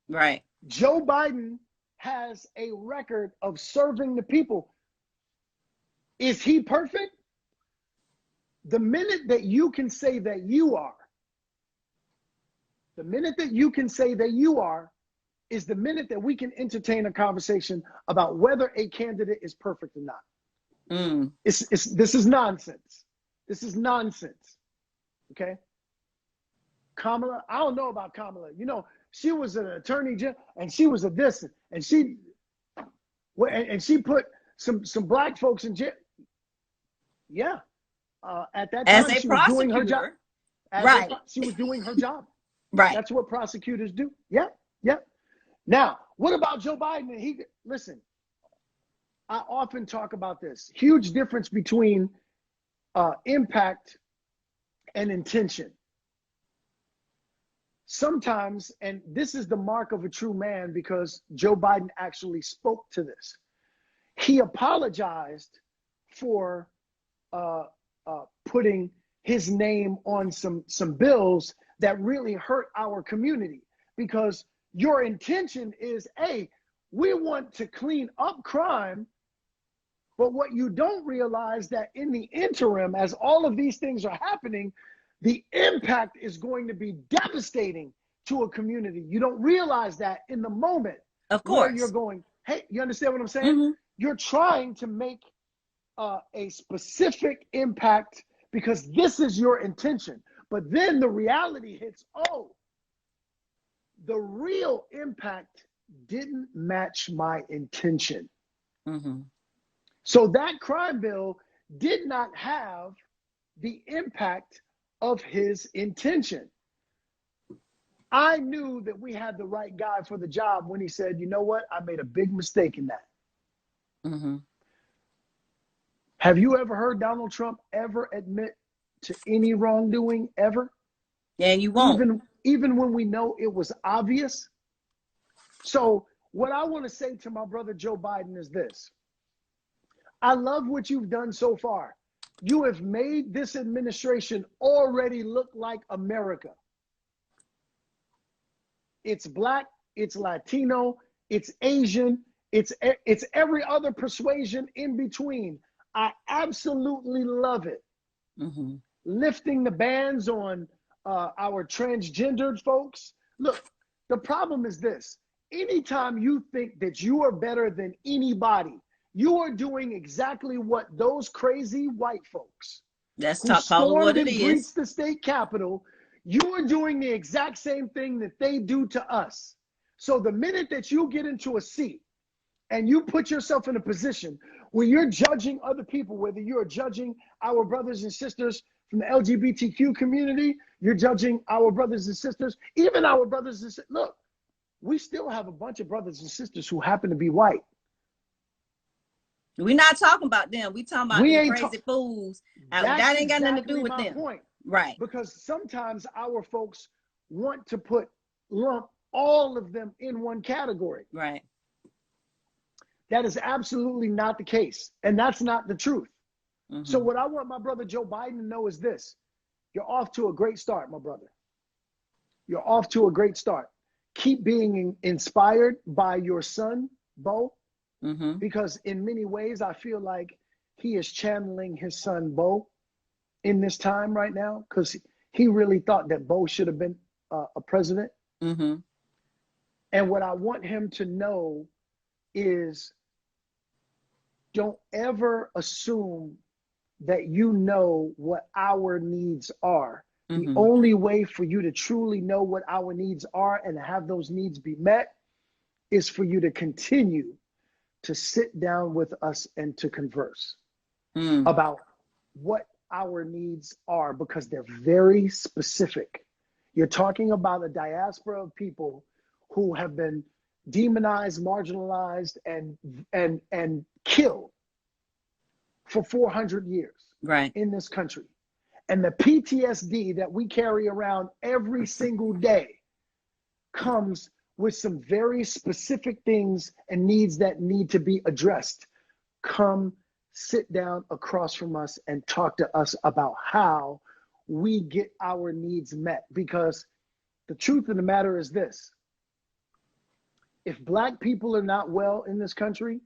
Right. Joe Biden has a record of serving the people. Is he perfect? The minute that you can say that you are, is the minute that we can entertain a conversation about whether a candidate is perfect or not. This is nonsense. This is nonsense. Okay. Kamala, I don't know about Kamala. You know, she was an attorney general and she was a this and she put some black folks in jail. Yeah. At that As time, a she was doing her job. Right. She was doing her job. Right. That's what prosecutors do. Yeah. Yeah. Now, what about Joe Biden? Listen, I often talk about this. Huge difference between impact and intention. Sometimes, and this is the mark of a true man because Joe Biden actually spoke to this. He apologized for putting his name on some bills that really hurt our community, because your intention is, hey, we want to clean up crime, but what you don't realize that in the interim, as all of these things are happening, the impact is going to be devastating to a community. You don't realize that in the moment. Of course. Where you're going, hey, you understand what I'm saying? Mm-hmm. You're trying to make a specific impact because this is your intention. But then the reality hits, oh, the real impact didn't match my intention. Mm-hmm. So that crime bill did not have the impact of his intention. I knew that we had the right guy for the job when he said, you know what, I made a big mistake in that. Mm-hmm. Have you ever heard Donald Trump ever admit to any wrongdoing ever? And you won't. Even when we know it was obvious. So what I want to say to my brother Joe Biden is this. I love what you've done so far. You have made this administration already look like America. It's Black, it's Latino, it's Asian, it's every other persuasion in between. I absolutely love it. Mm-hmm. Lifting the bans on our transgendered folks. Look, the problem is this. Anytime you think that you are better than anybody, you are doing exactly what those crazy white folks That's who probably what stormed it and is. breached the state capitol, you are doing the exact same thing that they do to us. So the minute that you get into a seat and you put yourself in a position where you're judging other people, whether you're judging our brothers and sisters from the LGBTQ community, you're judging our brothers and sisters, even our brothers and sisters. Look, we still have a bunch of brothers and sisters who happen to be white. We're not talking about them. We talking about the crazy fools. That ain't got nothing to do with them. Point. Right. Because sometimes our folks want to lump all of them in one category. Right. That is absolutely not the case. And that's not the truth. Mm-hmm. So what I want my brother Joe Biden to know is this. You're off to a great start, my brother. You're off to a great start. Keep being inspired by your son, Bo, mm-hmm. because in many ways, I feel like he is channeling his son, Bo, in this time right now, because he really thought that Bo should have been a president. Mm-hmm. And what I want him to know is don't ever assume that you know what our needs are. Mm-hmm. The only way for you to truly know what our needs are and have those needs be met is for you to continue to sit down with us and to converse about what our needs are, because they're very specific. You're talking about a diaspora of people who have been demonized, marginalized, and killed for 400 years in this country. And the PTSD that we carry around every single day comes with some very specific things and needs that need to be addressed. Come sit down across from us and talk to us about how we get our needs met. Because the truth of the matter is this. If Black people are not well in this country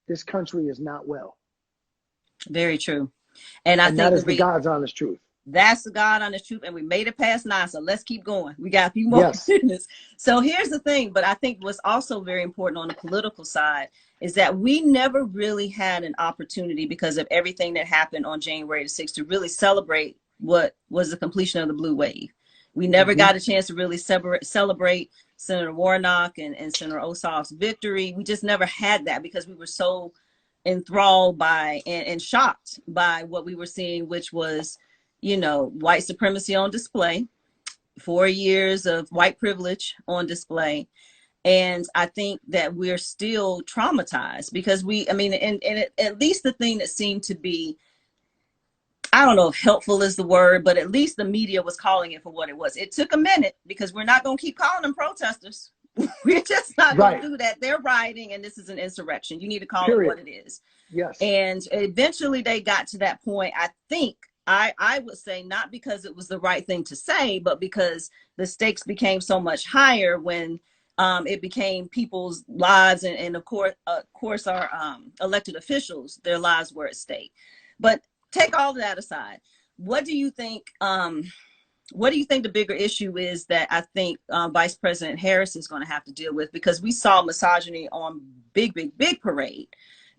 is not well. Very true. And I think that is the God's honest truth. That's the God honest truth. And we made it past 9. So let's keep going. We got a few more Yes. minutes. So here's the thing. But I think what's also very important on the political side is that we never really had an opportunity, because of everything that happened on January the 6th, to really celebrate what was the completion of the blue wave. We never got a chance to really celebrate Senator Warnock and Senator Ossoff's victory. We just never had that, because we were so enthralled by and shocked by what we were seeing, which was, you know, white supremacy on display, 4 years of white privilege on display. And I think that we're still traumatized, because at least the thing that seemed to be, I don't know if helpful is the word, but at least the media was calling it for what it was. It took a minute, because we're not going to keep calling them protesters. We're just not going to do that. They're rioting, and this is an insurrection. You need to call it what it is. Yes. And eventually they got to that point. I think I would say not because it was the right thing to say, but because the stakes became so much higher when it became people's lives, and of course our elected officials, their lives were at stake. But take all of that aside. What do you think? What do you think the bigger issue is that I think Vice President Harris is going to have to deal with? Because we saw misogyny on big parade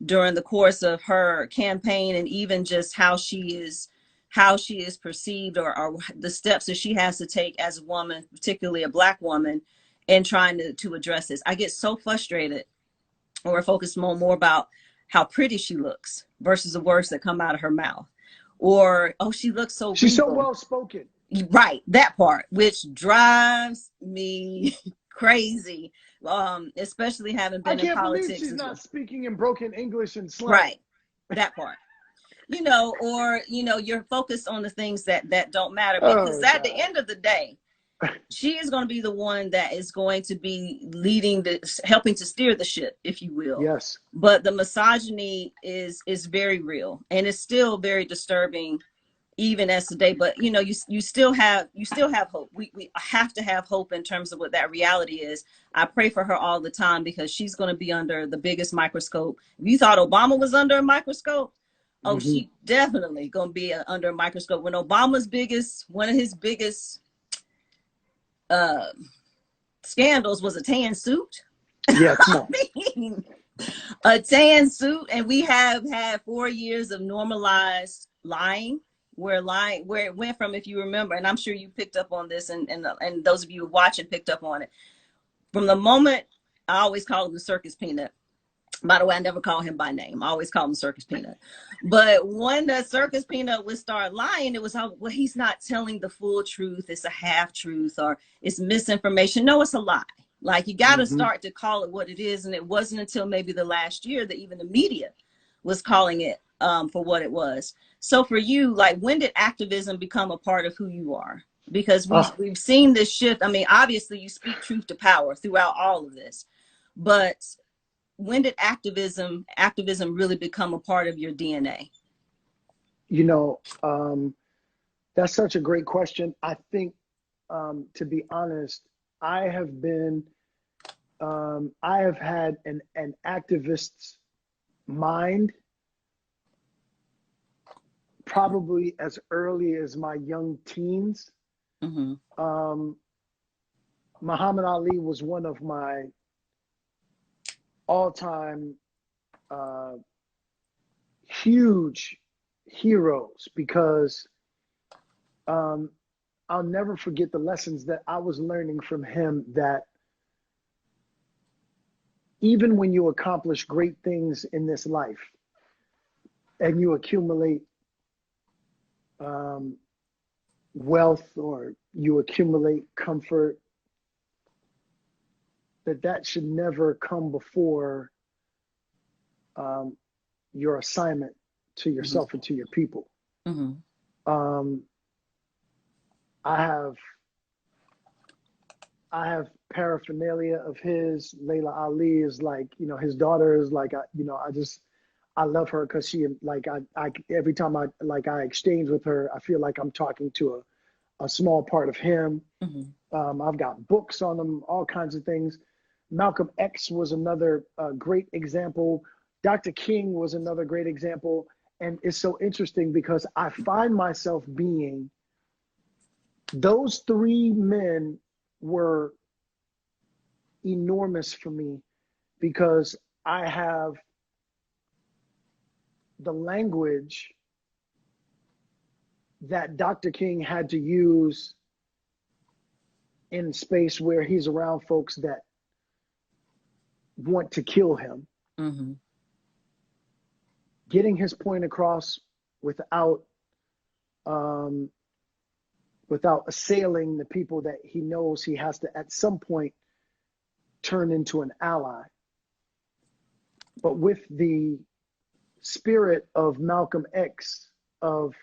during the course of her campaign, and even just how she is perceived, or the steps that she has to take as a woman, particularly a Black woman, in trying to address this. I get so frustrated, or we're focused more about how pretty she looks versus the words that come out of her mouth, or, oh, she looks so she's regal. so well spoken. Right, that part, which drives me crazy, especially having been in politics. I can't believe she's not speaking in broken English and slang. Right, that part. You know, or, you know, you're focused on the things that don't matter, because at the end of the day, she is going to be the one that is going to be helping to steer the ship, if you will. Yes. But the misogyny is very real, and it's still very disturbing, even as today. But you know, you still have hope. We have to have hope in terms of what that reality is. I pray for her all the time, because she's going to be under the biggest microscope. If you thought Obama was under a microscope, oh, she definitely going to be under a microscope. When Obama's one of his biggest scandals was a tan suit. Yeah, I mean, a tan suit, and we have had 4 years of normalized lying, where it went from, if you remember, and I'm sure you picked up on this, and those of you watching picked up on it, from the moment, I always call him the circus peanut. By the way, I never call him by name. I always call him Circus Peanut. But when the Circus Peanut would start lying, it was, well, he's not telling the full truth. It's a half truth, or it's misinformation. No, it's a lie. Like, you got to start to call it what it is. And it wasn't until maybe the last year that even the media was calling it for what it was. So for you, like, when did activism become a part of who you are? Because we've seen this shift. I mean, obviously you speak truth to power throughout all of this, but when did activism really become a part of your DNA? You know, that's such a great question. I think, to be honest, I have had an activist's mind probably as early as my young teens. Muhammad Ali was one of my all-time huge heroes, because I'll never forget the lessons that I was learning from him, that even when you accomplish great things in this life and you accumulate wealth, or you accumulate comfort, that should never come before your assignment to yourself and to your people. I have paraphernalia of his. Layla Ali is like, you know, his daughter is like, I love her, because she, like, I every time I exchange with her, I feel like I'm talking to a small part of him. I've got books on him, all kinds of things. Malcolm X was another great example. Dr. King was another great example. And it's so interesting because I find myself being, those three men were enormous for me because I have the language that Dr. King had to use in space where he's around folks that want to kill him. Mm-hmm. Getting his point across without assailing the people that he knows he has to at some point turn into an ally. But with the spirit of Malcolm X, of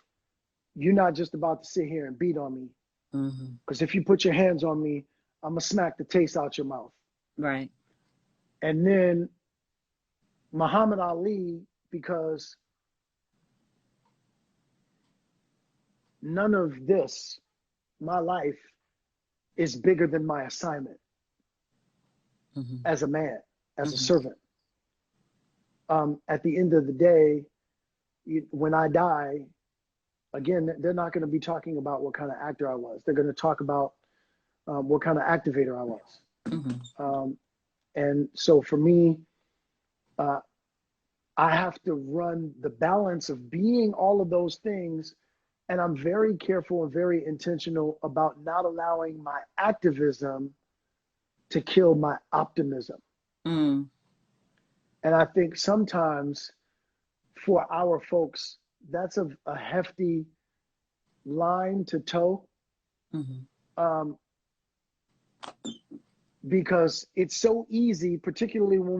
you're not just about to sit here and beat on me, because if you put your hands on me, I'm gonna smack the taste out your mouth. Right. And then Muhammad Ali, because none of this, my life, is bigger than my assignment as a man, as a servant. At the end of the day, when I die, again, they're not going to be talking about what kind of actor I was. They're going to talk about what kind of activator I was. And so for me, I have to run the balance of being all of those things. And I'm very careful and very intentional about not allowing my activism to kill my optimism. And I think sometimes for our folks, that's a hefty line to toe, because it's so easy, particularly when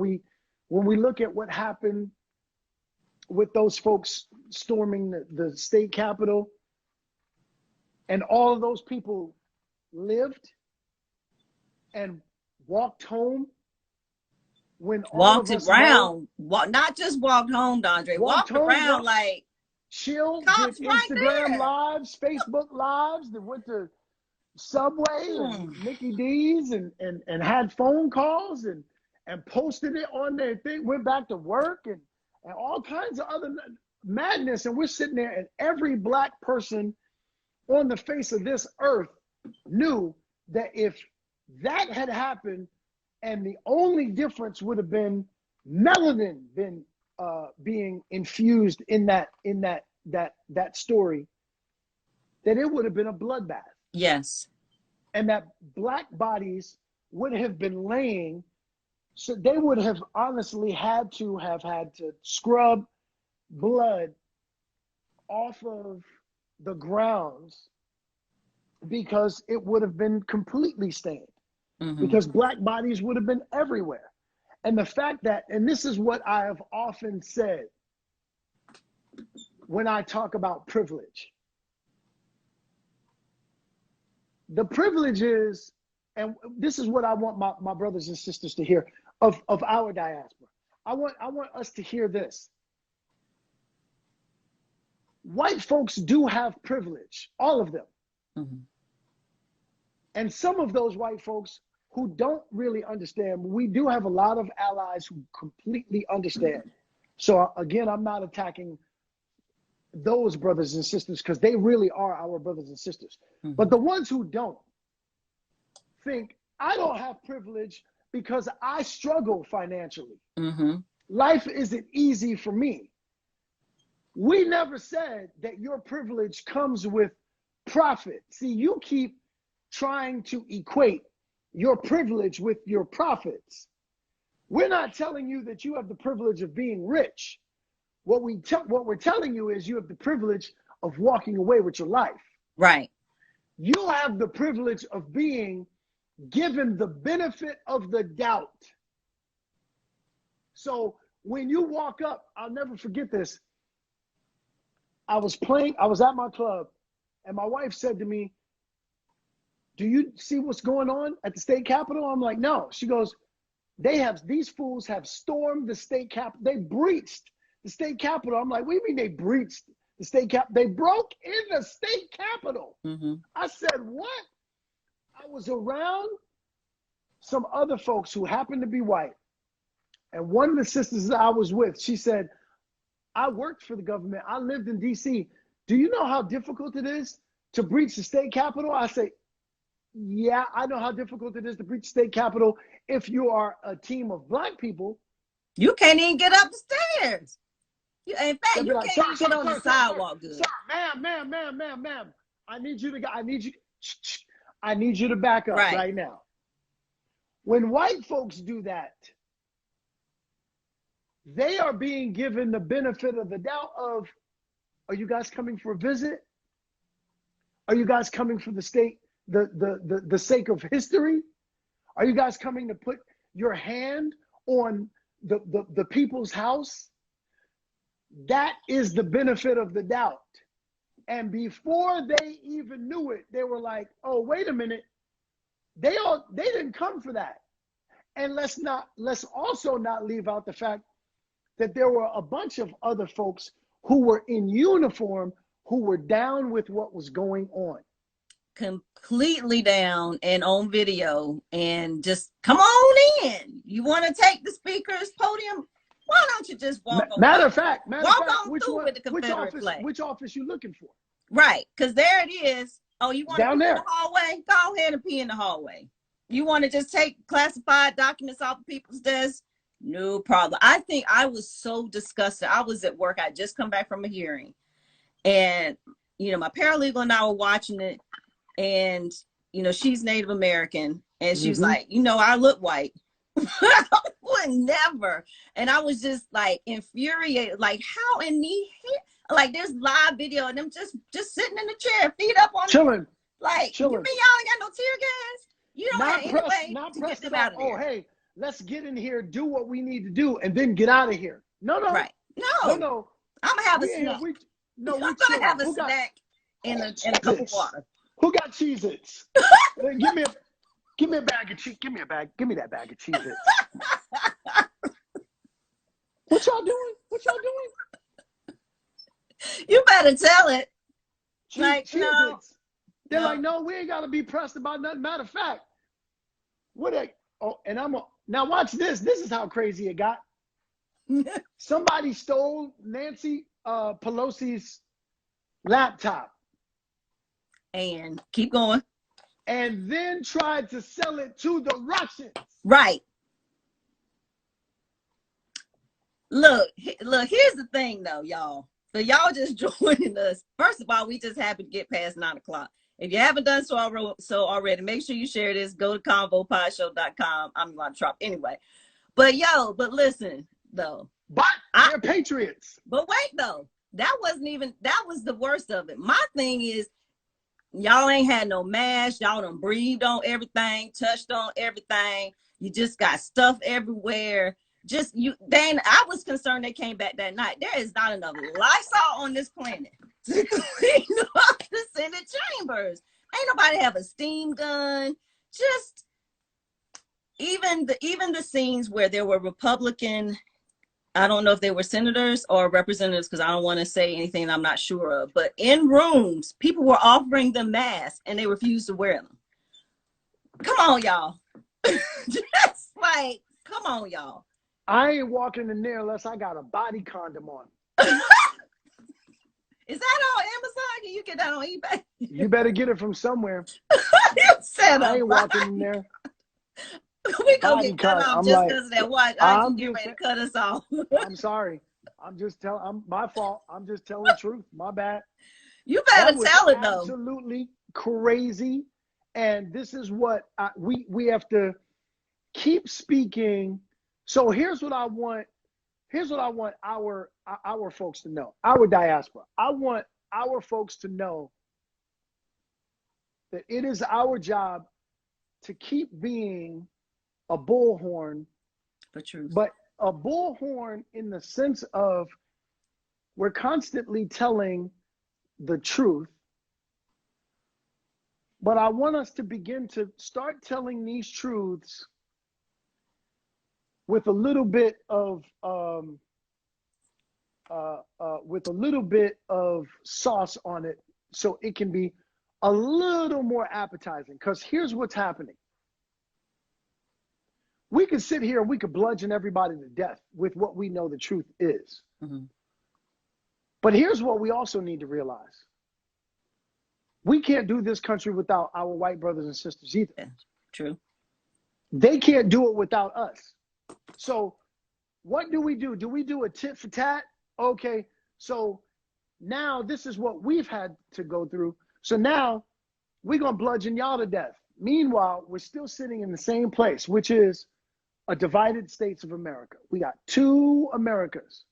we look at what happened with those folks storming the state capitol, and all of those people lived and walked home. When all of us around, not just walked home, Dondre, walked around like chilled, did Instagram lives, Facebook lives, that went to Subway and Mickey D's and had phone calls and posted it on their thing, went back to work and all kinds of other madness. And we're sitting there, and every Black person on the face of this earth knew that if that had happened, and the only difference would have been melanin being infused in that story, that it would have been a bloodbath. Yes. And that Black bodies would have been laying, so they would have honestly had to scrub blood off of the grounds, because it would have been completely stained. Because Black bodies would have been everywhere. And the fact that, and this is what I have often said when I talk about privilege. The privilege is, and this is what I want my brothers and sisters to hear of our diaspora. I want us to hear this. White folks do have privilege, all of them. And some of those white folks who don't really understand, we do have a lot of allies who completely understand. So again, I'm not attacking those brothers and sisters, because they really are our brothers and sisters. But the ones who don't think, I don't have privilege because I struggle financially. Life isn't easy for me. We never said that your privilege comes with profit. See, you keep trying to equate your privilege with your profits. We're not telling you that you have the privilege of being rich. What we're telling you is you have the privilege of walking away with your life. Right. You have the privilege of being given the benefit of the doubt. So when you walk up, I'll never forget this. I was at my club, and my wife said to me, "Do you see what's going on at the state capitol?" I'm like, "No." She goes, "These fools have stormed the state capitol. They breached the state capitol." I'm like, "What do you mean they breached the state capitol? They broke in the state capitol." I said, "What?" I was around some other folks who happened to be white. And one of the sisters that I was with, she said, I worked for the government. I lived in DC. Do you know how difficult it is to breach the state capitol? I say, yeah, I know how difficult it is to breach the state capitol if you are a team of black people. You can't even get up the stairs. In fact, you Like, can't even get on the sidewalk good. Sir, ma'am. I need you to back up right now. When white folks do that, they are being given the benefit of the doubt of, are you guys coming for a visit? Are you guys coming for the sake of history? Are you guys coming to put your hand on the people's house? That is the benefit of the doubt. And before they even knew it, they were like, oh, wait a minute. They didn't come for that. And let's also not leave out the fact that there were a bunch of other folks who were in uniform who were down with what was going on. Completely down and on video, and just come on in. You want to take the speaker's podium? Why don't you just walk on? Matter of fact, with the Confederate flag. Which office you looking for? Right, because there it is. Oh, you want to pee in there the hallway? Go ahead and pee in the hallway. You want to just take classified documents off of people's desks? No problem. I think I was so disgusted. I was at work. I just come back from a hearing. And, my paralegal and I were watching it. And, she's Native American. And she was like, I look white. I would never. And I was just like infuriated. Like, how in the hell? Like, there's live video of them just sitting in the chair, feet up on chilling. Like, chilling. You mean y'all ain't got no tear gas? You don't have any way to get them out of there. Oh, hey, let's get in here, do what we need to do, and then get out of here. No. Right. No. I'm going to have a snack. I'm going to have a snack and a cup of water. Who got Cheez-Its? Give me a bag of cheese. Give me that bag of Cheez-Its. What y'all doing? You better tell it. Like, no. They're like, no, we ain't got to be pressed about nothing. Matter of fact, now watch this. This is how crazy it got. Somebody stole Nancy Pelosi's laptop. And keep going. And then tried to sell it to the Russians. Right. Look, here's the thing though, y'all. So y'all just joining us. First of all, we just happened to get past 9:00. If you haven't done so already, make sure you share this. Go to convopodshow.com. I'm going to drop anyway. But listen though. But they're patriots. But wait though, that was the worst of it. My thing is, y'all ain't had no mask. Y'all done breathed on everything, touched on everything. You just got stuff everywhere. I was concerned they came back that night. There is not enough Lysol on this planet to clean up the Senate chambers. Ain't nobody have a steam gun. Just even the scenes where there were Republican, I don't know if they were senators or representatives because I don't want to say anything I'm not sure of, but in rooms, people were offering them masks and they refused to wear them. Come on, y'all. Just like, come on, y'all. I ain't walking in there unless I got a body condom on. Is that on Amazon? Can you get that on eBay? You better get it from somewhere. I ain't walking in there. We gonna get cut off just because of that. What? I'm getting ready to cut us off. I'm sorry. My fault. I'm just telling the truth. My bad. You better tell it though. Absolutely crazy. And this is what we have to keep speaking. So here's what I want. Here's what I want our folks to know. Our diaspora. I want our folks to know that it is our job to keep being a bullhorn, but a bullhorn in the sense of we're constantly telling the truth. But I want us to begin to start telling these truths with a little bit of sauce on it, so it can be a little more appetizing. Because here's what's happening. We could sit here and we could bludgeon everybody to death with what we know the truth is. Mm-hmm. But here's what we also need to realize. We can't do this country without our white brothers and sisters either. Yeah, true. They can't do it without us. So what do we do? Do we do a tit for tat? Okay, so now this is what we've had to go through. So now we're going to bludgeon y'all to death. Meanwhile, we're still sitting in the same place, which is a divided states of America. We got two Americas.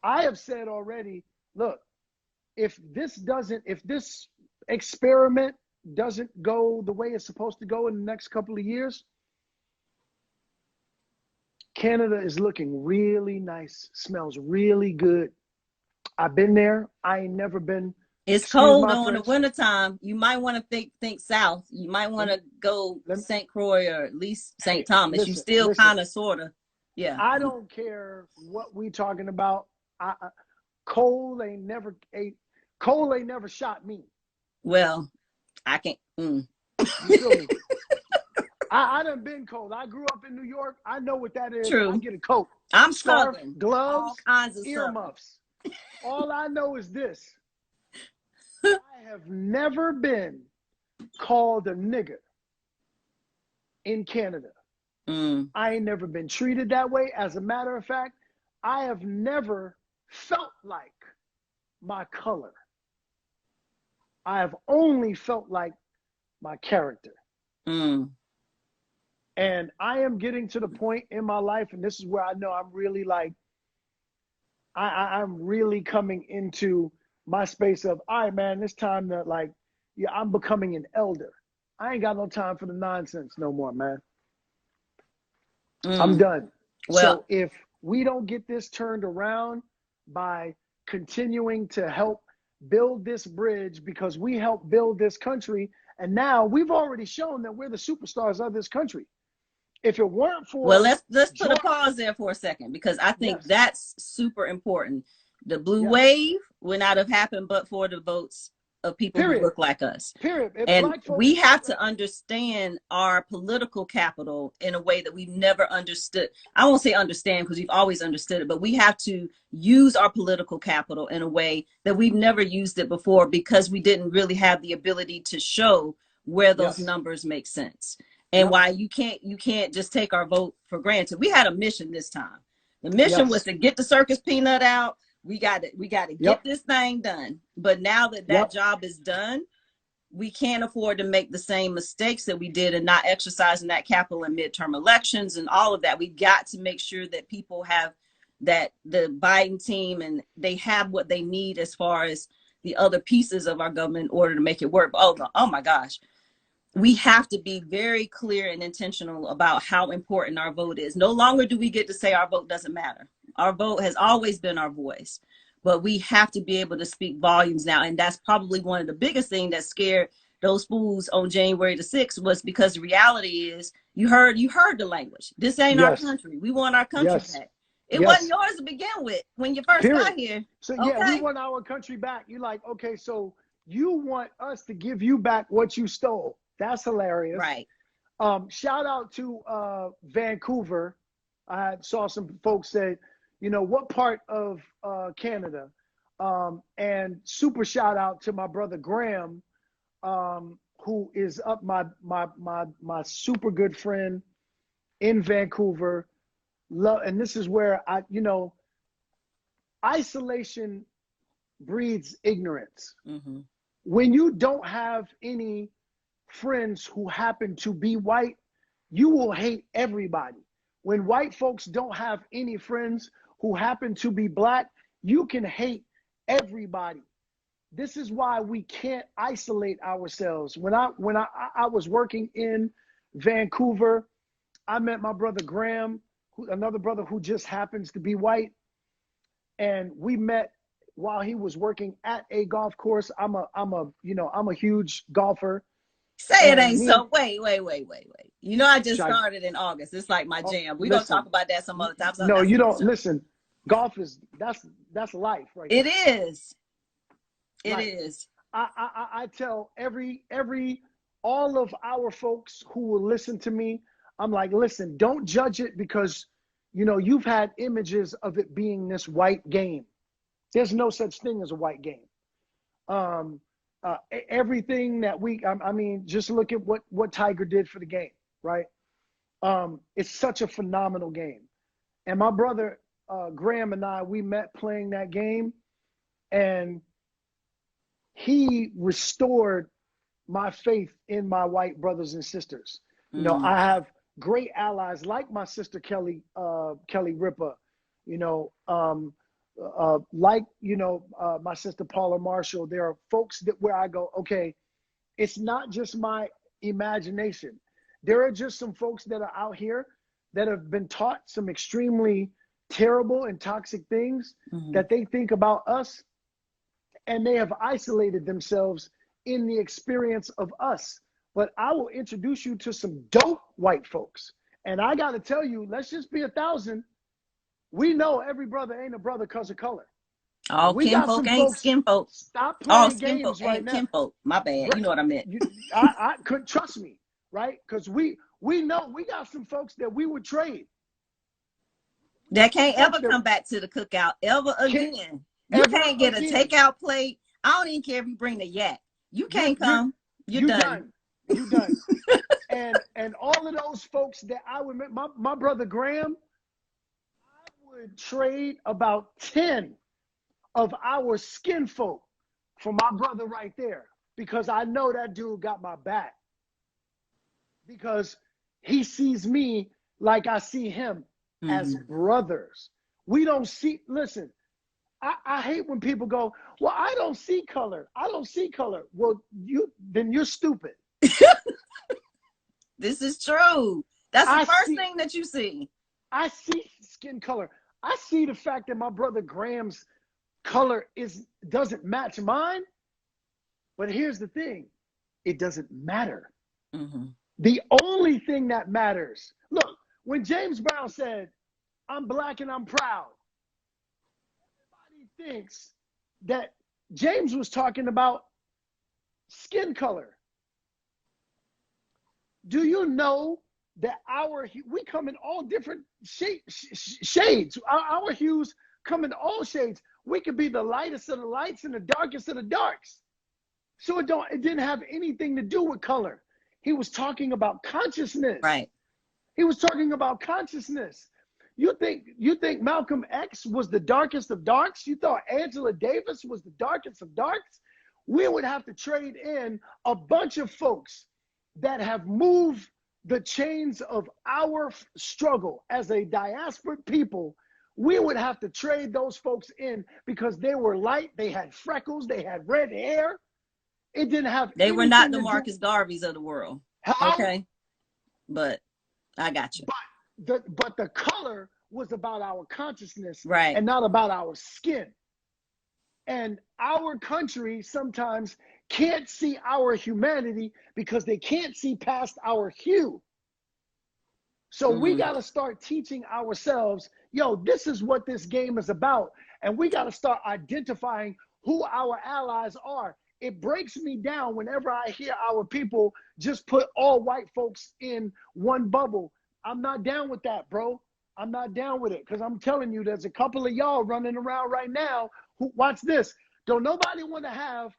I have said already, look, if this experiment doesn't go the way it's supposed to go in the next couple of years, Canada is looking really nice, smells really good. I've been there. I ain't never been. It's cold though in the wintertime. You might want to think south. You might want to go St. Croix or at least St. Thomas. Listen, you still kind of, sort of, yeah. I don't care what we talking about. Cold ain't never shot me. Well, I can't. You feel me? I done been cold. I grew up in New York. I know what that is. True. I get a coat. I'm scarf, Southern. gloves, all kinds of earmuffs. All I know is this. I have never been called a nigger in Canada. I ain't never been treated that way. As a matter of fact, I have never felt like my color. I have only felt like my character. And I am getting to the point in my life, and this is where I know I'm really like, I'm really coming into my space of, all right, man, it's time to like, yeah, I'm becoming an elder. I ain't got no time for the nonsense no more, man. I'm done. Well, so if we don't get this turned around by continuing to help build this bridge, because we helped build this country, and now we've already shown that we're the superstars of this country. If it weren't for, well, let's put a pause there for a second, because I think that's super important. The blue wave would not have happened but for the votes of people who look like us. And we have to understand our political capital in a way that we've never understood. I won't say understand, because we've always understood it, but we have to use our political capital in a way that we've never used it before, because we didn't really have the ability to show where those numbers make sense. And why you can't just take our vote for granted. We had a mission this time. The mission was to get the circus peanut out. We got to get this thing done. But now that that job is done, we can't afford to make the same mistakes that we did and not exercising that capital in midterm elections and all of that. We got to make sure that people have that, the Biden team, and they have what they need as far as the other pieces of our government in order to make it work. Oh my gosh. We have to be very clear and intentional about how important our vote is. No longer do we get to say our vote doesn't matter. Our vote has always been our voice, but we have to be able to speak volumes now. And that's probably one of the biggest things that scared those fools on January the 6th, was because the reality is you heard the language. This ain't our country. We want our country back. It wasn't yours to begin with when you first got here. So we want our country back. You're like, okay, so you want us to give you back what you stole. That's hilarious. Right. Shout out to Vancouver. I saw some folks say, you know, what part of Canada? And super shout out to my brother Graham, who is up my super good friend in Vancouver. And this is where isolation breeds ignorance. When you don't have any friends who happen to be white, you will hate everybody. When white folks don't have any friends who happen to be black, you can hate everybody. This is why we can't isolate ourselves. When I was working in Vancouver, I met my brother Graham, another brother who just happens to be white, and we met while he was working at a golf course. I'm a huge golfer. Say it ain't so. Wait. You know, I just started in August. It's like my jam. We're going to talk about that some other time. No, you don't. Listen, golf is, that's life, right? It is. It is. I tell all of our folks who will listen to me, I'm like, listen, don't judge it because, you know, you've had images of it being this white game. There's no such thing as a white game. Everything that I mean, just look at what Tiger did for the game, right? It's such a phenomenal game. And my brother Graham and I, we met playing that game, and he restored my faith in my white brothers and sisters. You know, I have great allies like my sister Kelly Ripa, you know, like, you know, my sister Paula Marshall. There are folks that where I go, okay, it's not just my imagination. There are just some folks that are out here that have been taught some extremely terrible and toxic things that they think about us, and they have isolated themselves in the experience of us. But I will introduce you to some dope white folks. And I got to tell you, let's just be 1,000. We know every brother ain't a brother because of color. All kinfolk ain't skinfolk. Stop playing games right now. Kinfolk. My bad. Right. You know what I meant. I couldn't trust me, right? Because we know we got some folks that we would trade. That can't ever come back to the cookout ever again. You can't get a takeout plate. I don't even care if you bring the yak. You can't come. You're done. You done. and all of those folks that I would meet, my brother Graham, I would trade about 10 of our skin folk for my brother right there, because I know that dude got my back, because he sees me like I see him as brothers. We don't see, listen, I hate when people go, well, I don't see color. I don't see color. Well, then you're stupid. This is true. That's the first thing that you see. I see skin color. I see the fact that my brother Graham's color doesn't match mine. But here's the thing. It doesn't matter. The only thing that matters, look, when James Brown said, I'm black and I'm proud, everybody thinks that James was talking about skin color. Do you know that we come in all different shades? Our hues come in all shades. We could be the lightest of the lights and the darkest of the darks. So it didn't have anything to do with color. He was talking about consciousness. Right. He was talking about consciousness. You think Malcolm X was the darkest of darks? You thought Angela Davis was the darkest of darks? We would have to trade in a bunch of folks that have moved the chains of our struggle as a diaspora people. We would have to trade those folks in because they were light, they had freckles, they had red hair. It didn't have. They were not the Marcus Garveys of the world. How? Okay, but I got you. But the color was about our consciousness, right, and not about our skin. And our country sometimes can't see our humanity because they can't see past our hue. So we got to start teaching ourselves, yo, this is what this game is about. And we got to start identifying who our allies are. It breaks me down whenever I hear our people just put all white folks in one bubble. I'm not down with that, bro. I'm not down with it, because I'm telling you, there's a couple of y'all running around right now who, watch this, don't nobody want to have a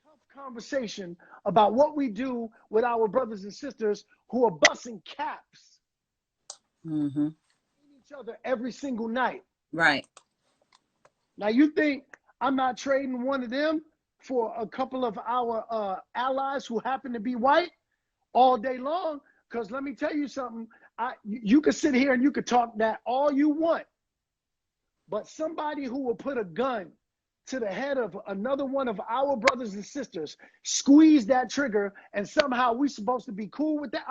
tough conversation about what we do with our brothers and sisters who are busting caps each other every single night. Right. Now you think I'm not trading one of them for a couple of our allies who happen to be white all day long? Because let me tell you something. You could sit here and you could talk that all you want, but somebody who will put a gun to the head of another one of our brothers and sisters, squeeze that trigger, and somehow we supposed to be cool with that.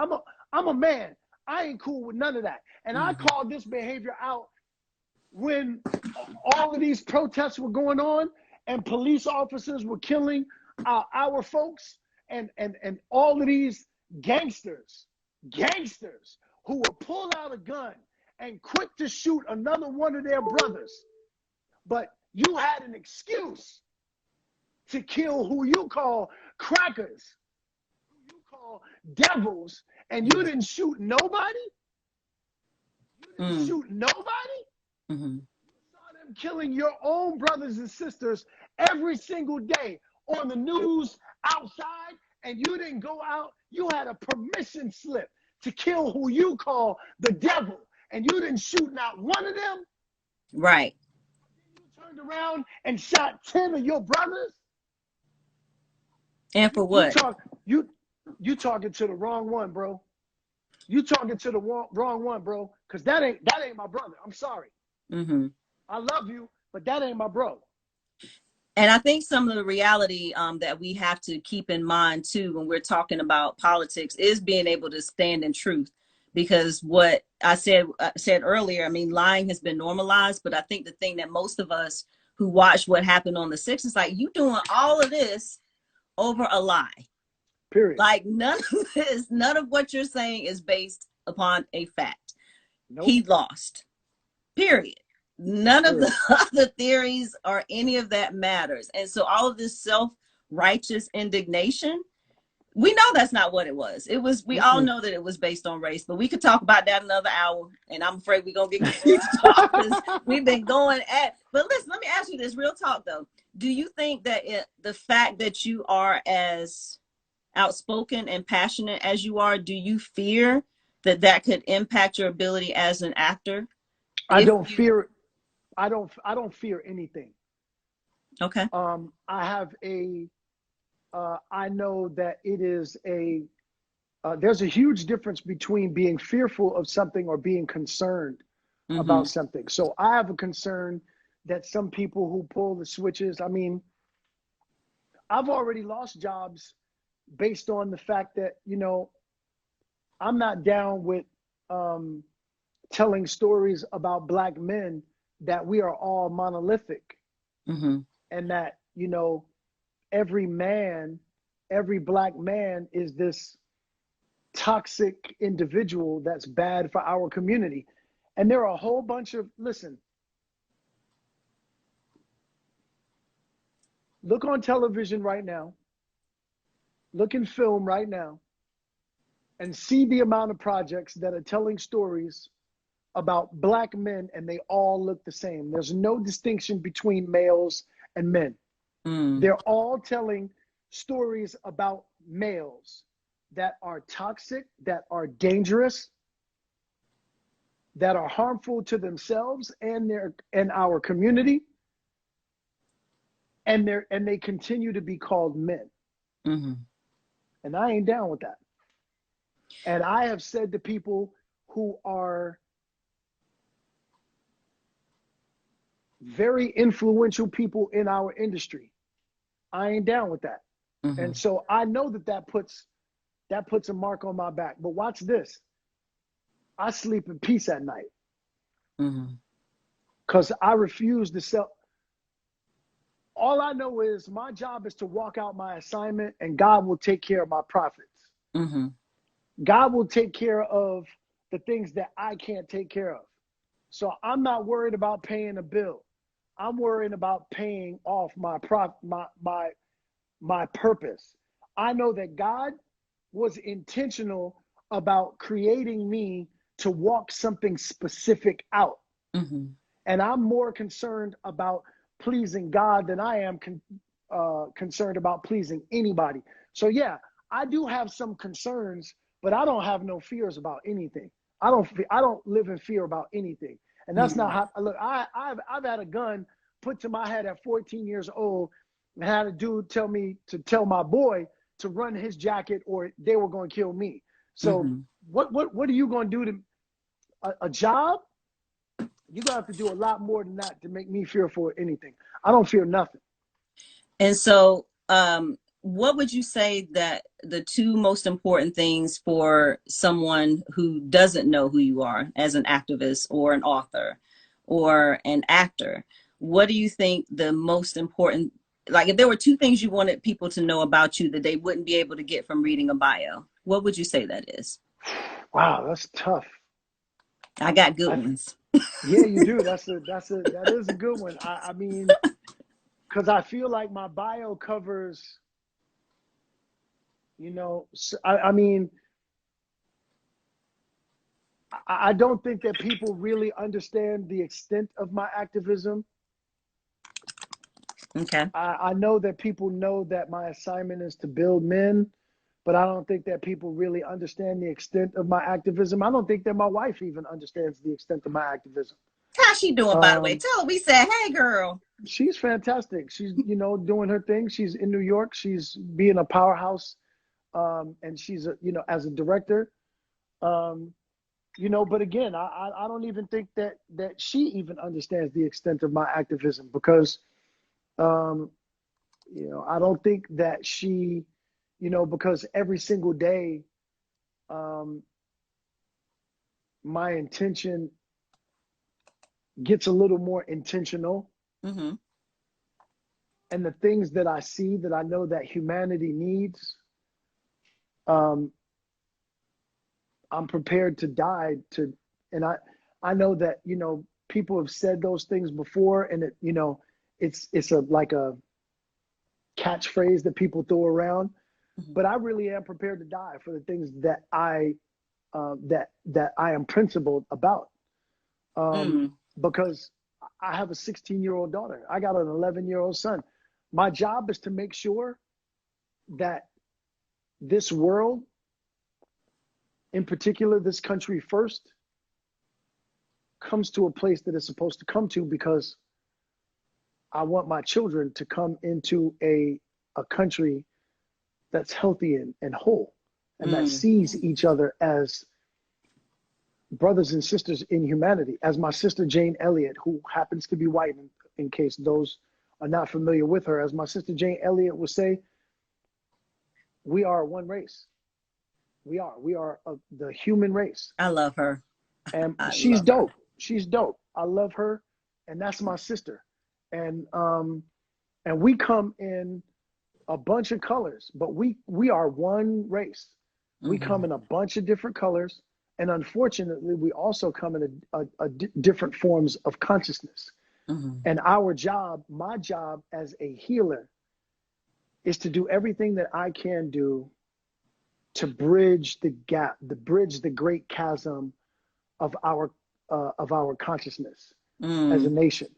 I'm a man. I ain't cool with none of that. And I called this behavior out when all of these protests were going on and police officers were killing our folks, and all of these gangsters who will pull out a gun and quick to shoot another one of their brothers. But you had an excuse to kill who you call crackers, who you call devils, and you didn't shoot nobody? You didn't shoot nobody? You saw them killing your own brothers and sisters every single day on the news outside, and you didn't go out. You had a permission slip to kill who you call the devil, and you didn't shoot not one of them. Right. You turned around and shot 10 of your brothers. And for what? You talking to the wrong one, bro. You talking to the wrong one, bro. Because that ain't my brother. I'm sorry. Mm-hmm. I love you, but that ain't my bro. And I think some of the reality that we have to keep in mind too when we're talking about politics is being able to stand in truth. Because what I said earlier, I mean, lying has been normalized, but I think the thing that most of us who watched what happened on the 6th is like, you doing all of this over a lie. Period. Like none of what you're saying is based upon a fact. Nope. He lost. Period. None of the other theories or any of that matters. And so all of this self-righteous indignation, we know that's not what it was. It was, we all know that it was based on race, but we could talk about that another hour. And I'm afraid we're going to get confused because we've been going at, but listen, let me ask you this real talk though. Do you think that the fact that you are as outspoken and passionate as you are, do you fear that could impact your ability as an actor? I don't fear anything. Okay. I know that it is there's a huge difference between being fearful of something or being concerned about something. So I have a concern that some people who pull the switches, I mean, I've already lost jobs based on the fact that, you know, I'm not down with telling stories about Black men that we are all monolithic and that, you know, every Black man is this toxic individual that's bad for our community. And there are a whole bunch of, listen, look on television right now, look in film right now, and see the amount of projects that are telling stories about Black men, and they all look the same. There's no distinction between males and men. They're all telling stories about males that are toxic, that are dangerous, that are harmful to themselves and our community, and they continue to be called men. And I ain't down with that. And I have said to people who are very influential people in our industry, I ain't down with that. And so I know that puts a mark on my back. But watch this. I sleep in peace at night. Because I refuse to sell. All I know is my job is to walk out my assignment, and God will take care of my profits. God will take care of the things that I can't take care of. So I'm not worried about paying a bill. I'm worrying about paying off my purpose. I know that God was intentional about creating me to walk something specific out. And I'm more concerned about pleasing God than I am concerned about pleasing anybody. So yeah, I do have some concerns, but I don't have no fears about anything. I don't live in fear about anything. And that's not how, look, I've had a gun put to my head at 14 years old and had a dude tell me to tell my boy to run his jacket or they were going to kill me. So what are you going to do to a job? You're going to have to do a lot more than that to make me fearful of anything. I don't fear nothing. And so what would you say that the two most important things for someone who doesn't know who you are as an activist or an author or an actor? What do you think the most important, like if there were two things you wanted people to know about you that they wouldn't be able to get from reading a bio, what would you say that is? Wow, that's tough. I got good ones. Yeah, you do. That is a good one. I mean, because I feel like my bio covers, you know, I mean, I don't think that people really understand the extent of my activism. Okay. I know that people know that my assignment is to build men, but I don't think that people really understand the extent of my activism. I don't think that my wife even understands the extent of my activism. How's she doing, by the way? Um, Tell her we said, hey, girl. she's fantastic. She's, doing her thing. She's in New York. She's being a powerhouse. And she's, as a director, um, but again, I don't even think that she even understands the extent of my activism because, um, I don't think that she, because every single day, um, my intention gets a little more intentional. Mm-hmm. And the things that I see that I know that humanity needs, um, I'm prepared to die and I know that, people have said those things before and it's like a catchphrase that people throw around, Mm-hmm. but I really am prepared to die for the things that that I am principled about. Mm. Because I have a 16-year-old daughter. I got an 11-year-old son. My job is to make sure that this world, in particular, this country first, comes to a place that it's supposed to come to because I want my children to come into a country that's healthy and whole and that Mm. sees each other as brothers and sisters in humanity. As my sister Jane Elliott, who happens to be white, in case those are not familiar with her, as my sister Jane Elliott would say, we are one race. We are the human race. I love her. And I she's love her. dope. She's dope. I love her, and that's my sister. And we come in a bunch of colors, but we are one race. We Mm-hmm. come in a bunch of different colors, and unfortunately, we also come in different forms of consciousness. Mm-hmm. And our job, my job as a healer, is to do everything that I can do to bridge the gap, to bridge the great chasm of our consciousness as a Mm. nation.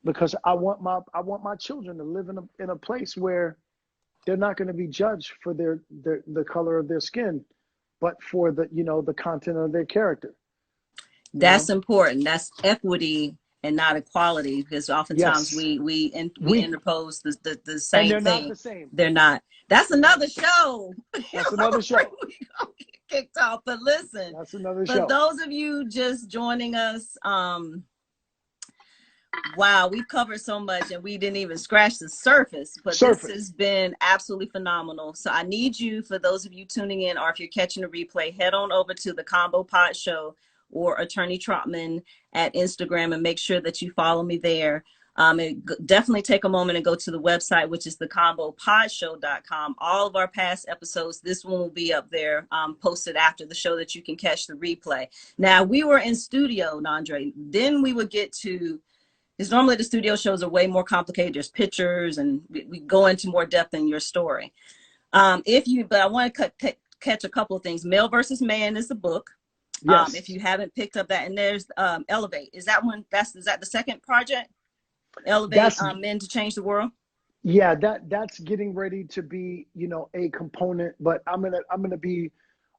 Because I want my children to live in a place where they're not going to be judged for the color of their skin, but for the content of their character. That's important. That's equity and not equality, because oftentimes Yes, we we interpose the and same they're not thing. the same. They're not. That's another show. That's another show. We gonna get kicked off. But listen, That's another for show. those of you just joining us, wow, we've covered so much and we didn't even scratch the surface, but this Surface. has been absolutely phenomenal. So I need you, for those of you tuning in, or if you're catching a replay, head on over to the Combo Pod Show or Attorney Trotman at Instagram and make sure that you follow me there. Definitely take a moment and go to the website, which is thecombopodshow.com. All of our past episodes, this one will be up there, posted after the show, that you can catch the replay. Now, we were in studio, Dondre. Then we would get to, because normally the studio shows are way more complicated. There's pictures and we go into more depth in your story. But I want to catch a couple of things. Male versus Man is the book. Yes. If you haven't picked up that, and there's Elevate. Is that the second project? Elevate That's Men to Change the World. Yeah, that's getting ready to be, a component, but I'm gonna be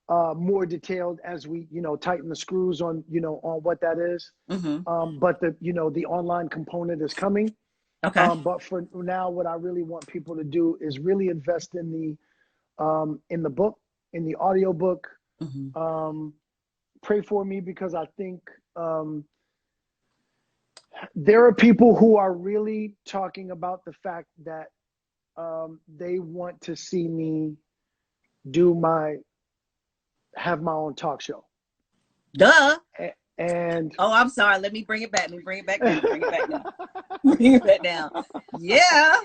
more detailed as we, tighten the screws on, on what that is. Mm-hmm. But the online component is coming. Okay. But for now, what I really want people to do is really invest in the book, in the audio book. Mm-hmm. Pray for me because I think there are people who are really talking about the fact that they want to see me have my own talk show. Duh. And Oh, I'm sorry. Let me bring it back. Let me bring it back down. Bring it back down. Bring it back down. Yeah.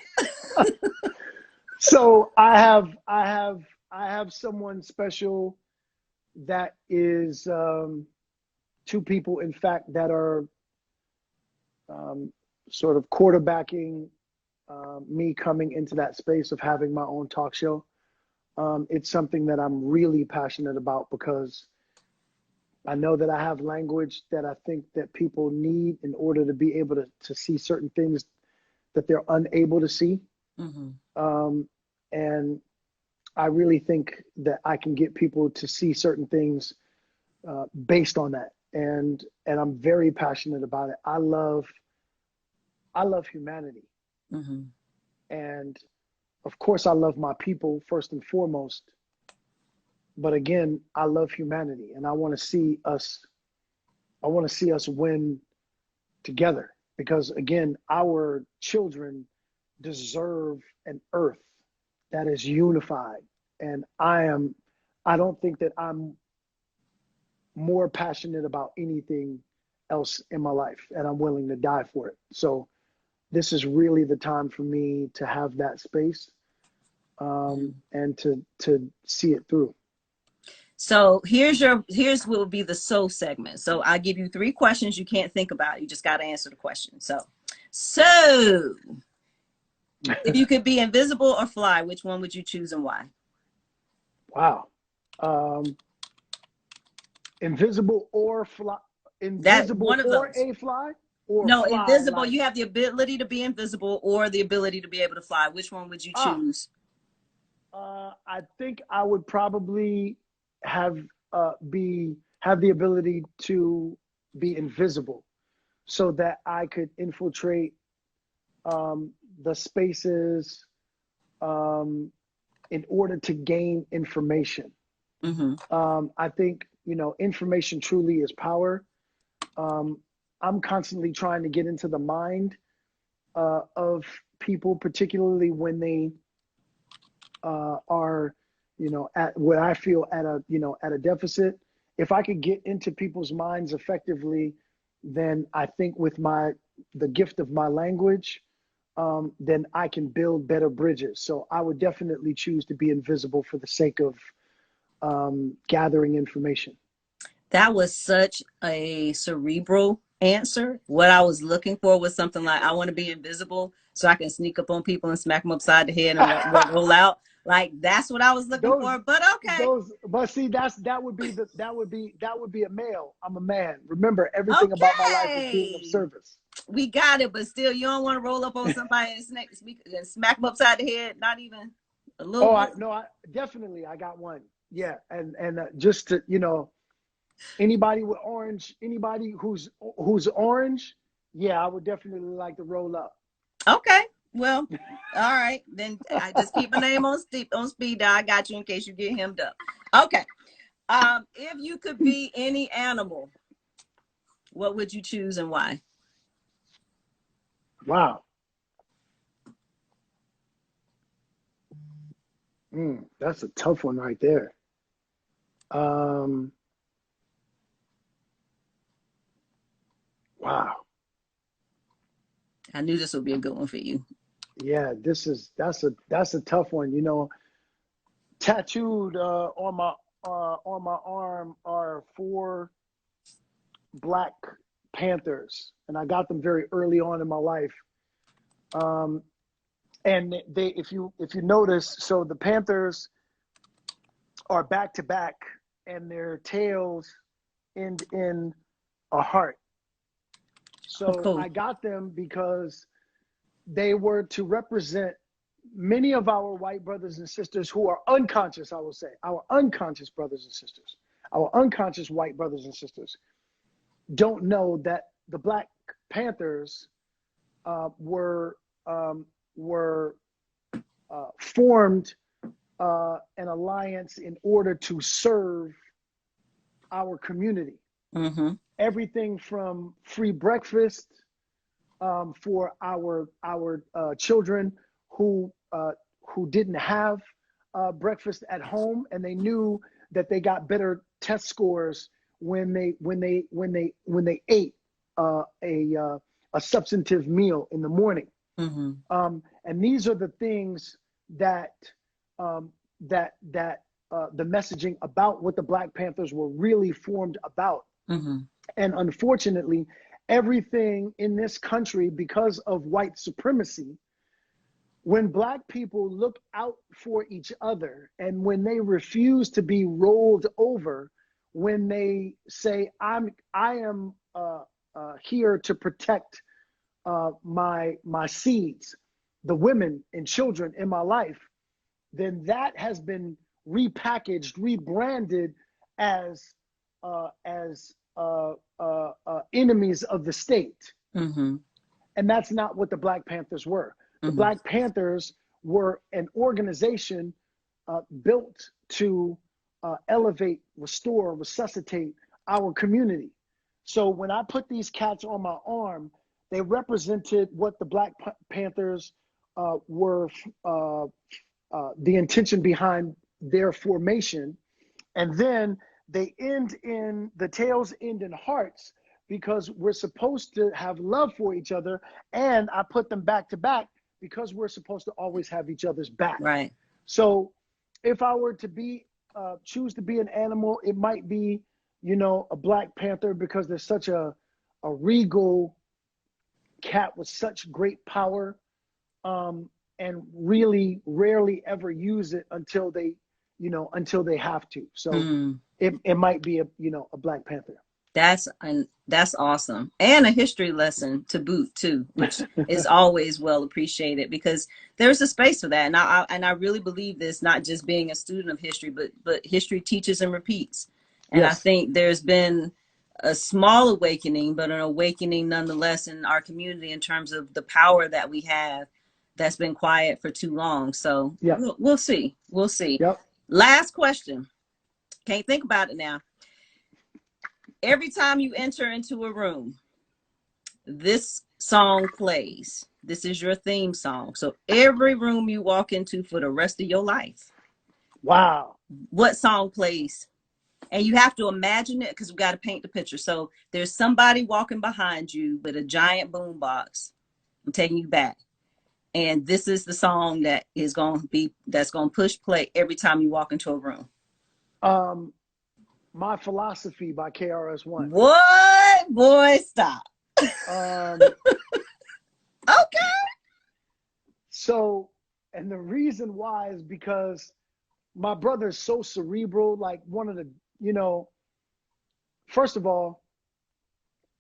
So I have someone special that is two people, in fact, that are sort of quarterbacking me coming into that space of having my own talk show. It's something that I'm really passionate about because I know that I have language that I think that people need in order to be able to see certain things that they're unable to see. And I really think that I can get people to see certain things based on that. And I'm very passionate about it. I love humanity. And of course, I love my people first and foremost. But again, I love humanity, and I want to see us win together, because again, our children deserve an earth that is unified. And I don't think that I'm more passionate about anything else in my life, and I'm willing to die for it. So this is really the time for me to have that space, and to see it through. So here's what will be the segment. So I give you 3 questions you can't think about. You just got to answer the question. So if you could be invisible or fly, which one would you choose and why? Wow. Invisible or fly? Invisible one of or those. A fly? Or no, fly, invisible. like... You have the ability to be invisible or the ability to be able to fly. Which one would you choose? I think I would probably have the ability to be invisible, so that I could infiltrate the spaces in order to gain information. I think, information truly is power. I'm constantly trying to get into the mind of people, particularly when they are, at what I feel at a deficit. If I could get into people's minds effectively, then I think with the gift of my language, then I can build better bridges. So I would definitely choose to be invisible for the sake of gathering information. That was such a cerebral answer. What I was looking for was something like, I want to be invisible so I can sneak up on people and smack them upside the head and roll out. Like, that's what I was looking for. But okay. But see, that would be a male. I'm a man. Remember, everything about my life is being of service. We got it, but still, you don't want to roll up on somebody and smack them upside the head. Not even a little. I definitely, I got one. Yeah, and just to, anybody with orange, anybody who's orange, yeah, I would definitely like to roll up. Okay, well, all right, then I just keep my name on speed dial. I got you in case you get hemmed up. Okay, if you could be any animal, what would you choose and why? Wow. That's a tough one right there. Wow. I knew this would be a good one for you. Yeah, that's a tough one. Tattooed on my arm are 4 Black Panthers, and I got them very early on in my life. And they, if you notice, so the Panthers are back to back, and their tails end in a heart. So cool. I got them because they were to represent many of our white brothers and sisters who are unconscious, I will say, our unconscious brothers and sisters, our unconscious white brothers and sisters don't know that the Black Panthers were formed an alliance in order to serve our community. Everything from free breakfast for our children who didn't have breakfast at home, and they knew that they got better test scores when they ate a substantive meal in the morning. And these are the things that the messaging about what the Black Panthers were really formed about. And unfortunately, everything in this country, because of white supremacy, when Black people look out for each other, and when they refuse to be rolled over, when they say, I am here to protect my seeds, the women and children in my life, then that has been repackaged, rebranded as enemies of the state. Mm-hmm. And that's not what the Black Panthers were. The Mm-hmm. Black Panthers were an organization built to elevate, restore, resuscitate our community. So when I put these cats on my arm, they represented what the Black Panthers were, the intention behind their formation. And then they end in, the tails end in hearts, because we're supposed to have love for each other. And I put them back to back because we're supposed to always have each other's back. Right. So if I were to be, choose to be an animal, it might be, you know, a Black Panther, because there's such a regal cat with such great power, and really rarely ever use it until they, you know, until they have to. So it might be a, you know, a Black Panther. That's awesome, and a history lesson to boot too, which is always well appreciated, because there's a space for that. And I really believe this, not just being a student of history, but history teaches and repeats. And yes. I think there's been a small awakening, but an awakening nonetheless in our community in terms of the power that we have that's been quiet for too long. So yep. we'll see. We'll see. Yep. Last question. Can't think about it now. Every time you enter into a room, this song plays. This is your theme song. So every room you walk into for the rest of your life. Wow. What song plays? And you have to imagine it, because we got to paint the picture. So there's somebody walking behind you with a giant boombox. I'm taking you back. And this is the song that is going to be, that's going to push play every time you walk into a room. My Philosophy by KRS-One. What? Boy, stop. Okay. So, and the reason why is because my brother is so cerebral, like one of the, you know, first of all,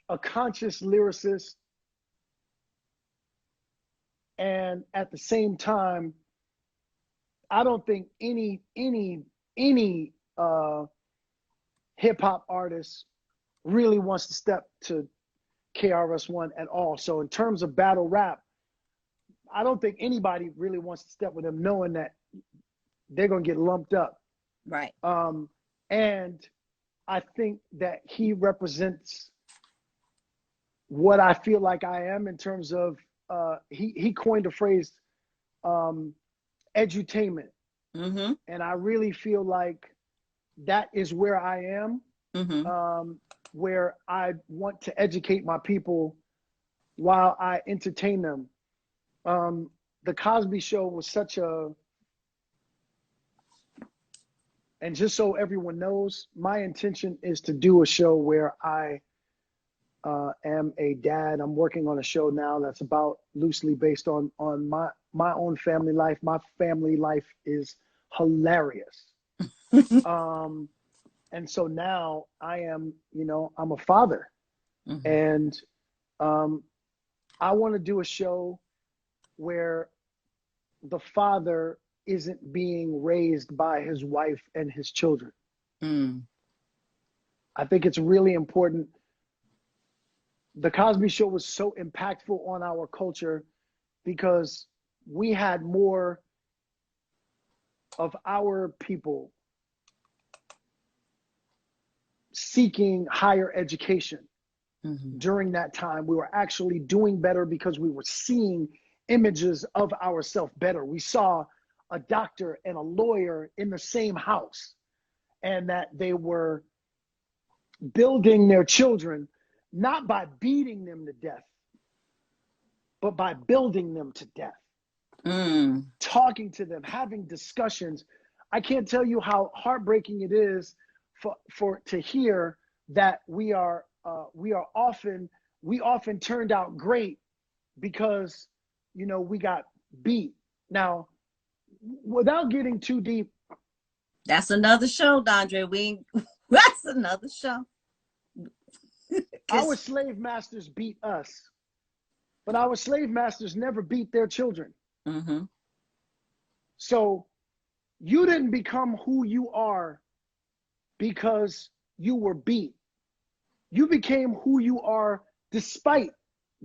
a conscious lyricist, and at the same time, I don't think any hip hop artist really wants to step to KRS-One at all. So in terms of battle rap, I don't think anybody really wants to step with him, knowing that they're gonna get lumped up. Right. And I think that he represents what I feel like I am in terms of he coined a phrase, edutainment. Mm-hmm. And I really feel like that is where I am, where I want to educate my people while I entertain them. The Cosby Show was such a, and just so everyone knows, my intention is to do a show where I am a dad. I'm working on a show now that's about, loosely based on my own family life. My family life is hilarious. And so now I am, you know, I'm a father, and I want to do a show where the father isn't being raised by his wife and his children. I think it's really important. The Cosby Show was so impactful on our culture because we had more of our people seeking higher education during that time. We were actually doing better because we were seeing images of ourselves better. We saw a doctor and a lawyer in the same house, and that they were building their children not by beating them to death, but by building them to death. Talking to them, having discussions. I can't tell you how heartbreaking it is for to hear that we often turned out great because, you know, we got beat. Now, without getting too deep, that's another show, Dondre. That's another show. Our slave masters beat us, but our slave masters never beat their children. Mm-hmm. So you didn't become who you are because you were beat. You became who you are despite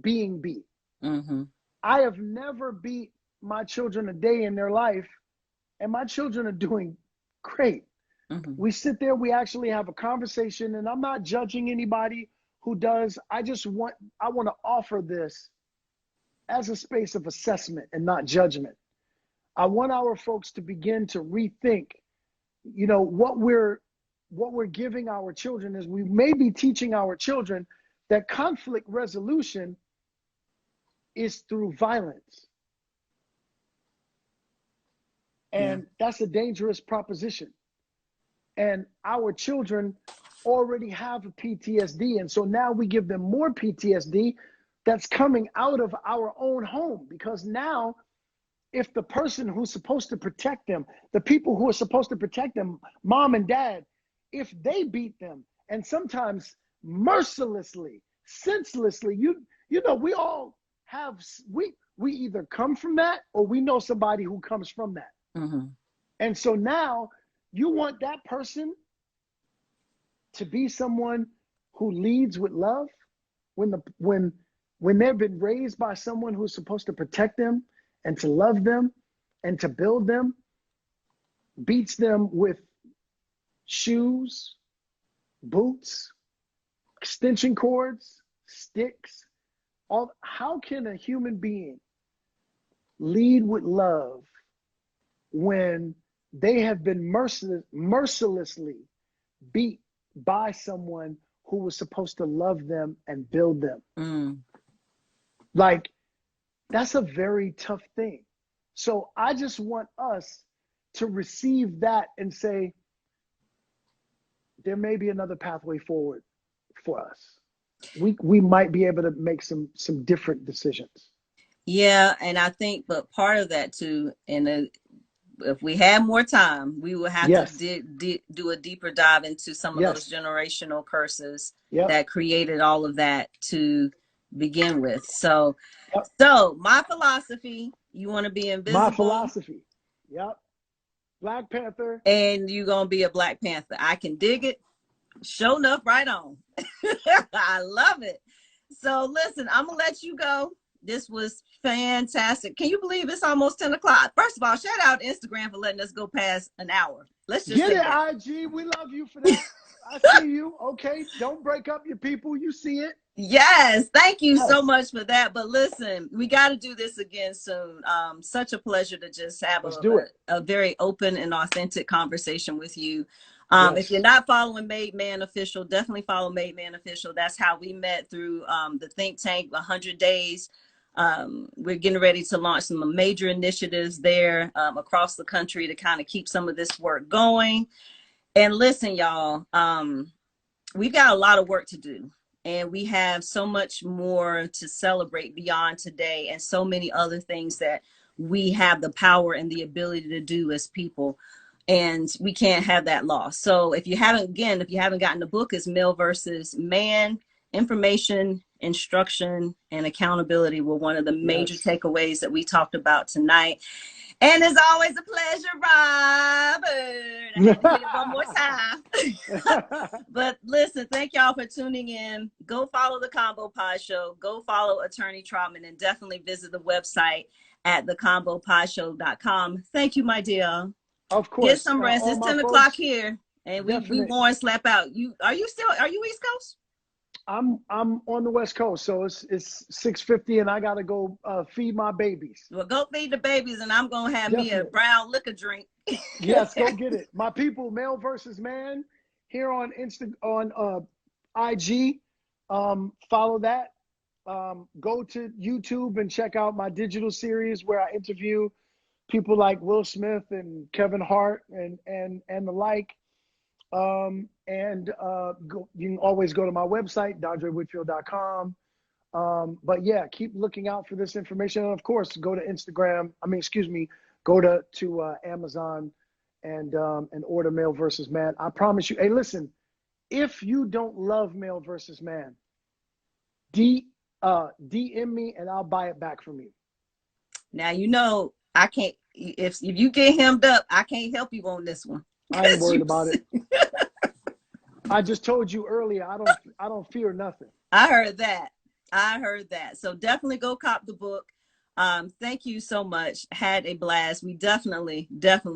being beat. Mm-hmm. I have never beat my children a day in their life, and my children are doing great. Mm-hmm. We sit there, we actually have a conversation, and I'm not judging anybody who does. I want to offer this as a space of assessment and not judgment. I want our folks to begin to rethink, what we're giving our children is we may be teaching our children that conflict resolution is through violence. And that's a dangerous proposition. And our children already have a PTSD. And so now we give them more PTSD that's coming out of our own home, because now if the person who's supposed to protect them, the people who are supposed to protect them, mom and dad, if they beat them, and sometimes mercilessly, senselessly, we all have, we either come from that or we know somebody who comes from that. Mm-hmm. And so now you want that person to be someone who leads with love when they've been raised by someone who's supposed to protect them and to love them and to build them, beats them with shoes, boots, extension cords, sticks. How can a human being lead with love when they have been mercilessly beat by someone who was supposed to love them and build them? Mm. Like, that's a very tough thing. So I just want us to receive that and say, there may be another pathway forward for us. We might be able to make some different decisions. Yeah, and I think, but part of that too, and if we had more time, we would have to do a deeper dive into some of those generational curses that created all of that to begin with. So, so my philosophy: you want to be invisible. My philosophy, Black Panther, and you're gonna be a Black Panther. I can dig it. Show enough, right on. I love it. So listen, I'm gonna let you go. This was fantastic. Can you believe it's almost 10 o'clock? First of all, shout out Instagram for letting us go past an hour. Let's just get say it, that. IG. We love you for that. I see you. Okay, don't break up your people. You see it. Yes, thank you so much for that. But listen, we got to do this again soon. Such a pleasure to just have a very open and authentic conversation with you. If you're not following Made Man Official, definitely follow Made Man Official. That's how we met through the think tank, 100 days. We're getting ready to launch some major initiatives there across the country to kind of keep some of this work going. And listen, y'all, we've got a lot of work to do. And we have so much more to celebrate beyond today, and so many other things that we have the power and the ability to do as people. And we can't have that lost. So if you haven't gotten the book, it's Male versus Man. Information, instruction, and accountability were one of the major takeaways that we talked about tonight. And it's always a pleasure, Robert. I had to hit it one more time. But listen, thank y'all for tuning in. Go follow the Combo Pod Show. Go follow Attorney Trotman, and definitely visit the website at thecombopodshow.com. Thank you, my dear. Of course. Get some rest. It's 10 o'clock here, and we won't slap out. Are you East Coast? I'm on the West Coast, so it's 6:50, and I gotta go feed my babies. Well, go feed the babies, and I'm gonna have me a brown liquor drink. Yes, go get it. My people, Male versus Man, here on IG. Follow that. Go to YouTube and check out my digital series where I interview people like Will Smith and Kevin Hart and the like. You can always go to my website, DondreWhitfield.com. But yeah, keep looking out for this information. And of course, go to go to Amazon and order Male versus Man. I promise you. Hey, listen, if you don't love Male versus Man, DM me and I'll buy it back from you. Now, you know, I can't, if you get hemmed up, I can't help you on this one. I ain't worried about it. I just told you earlier, I don't fear nothing. I heard that. I heard that. So definitely go cop the book. Thank you so much. Had a blast. We definitely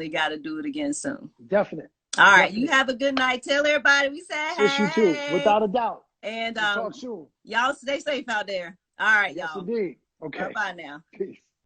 got to do it again soon. Definite. All right. Definite. You have a good night. Tell everybody we said hey. Sis, you too, without a doubt. And we'll talk soon. Y'all stay safe out there. All right, yes, y'all. Indeed. Okay. Bye now. Peace.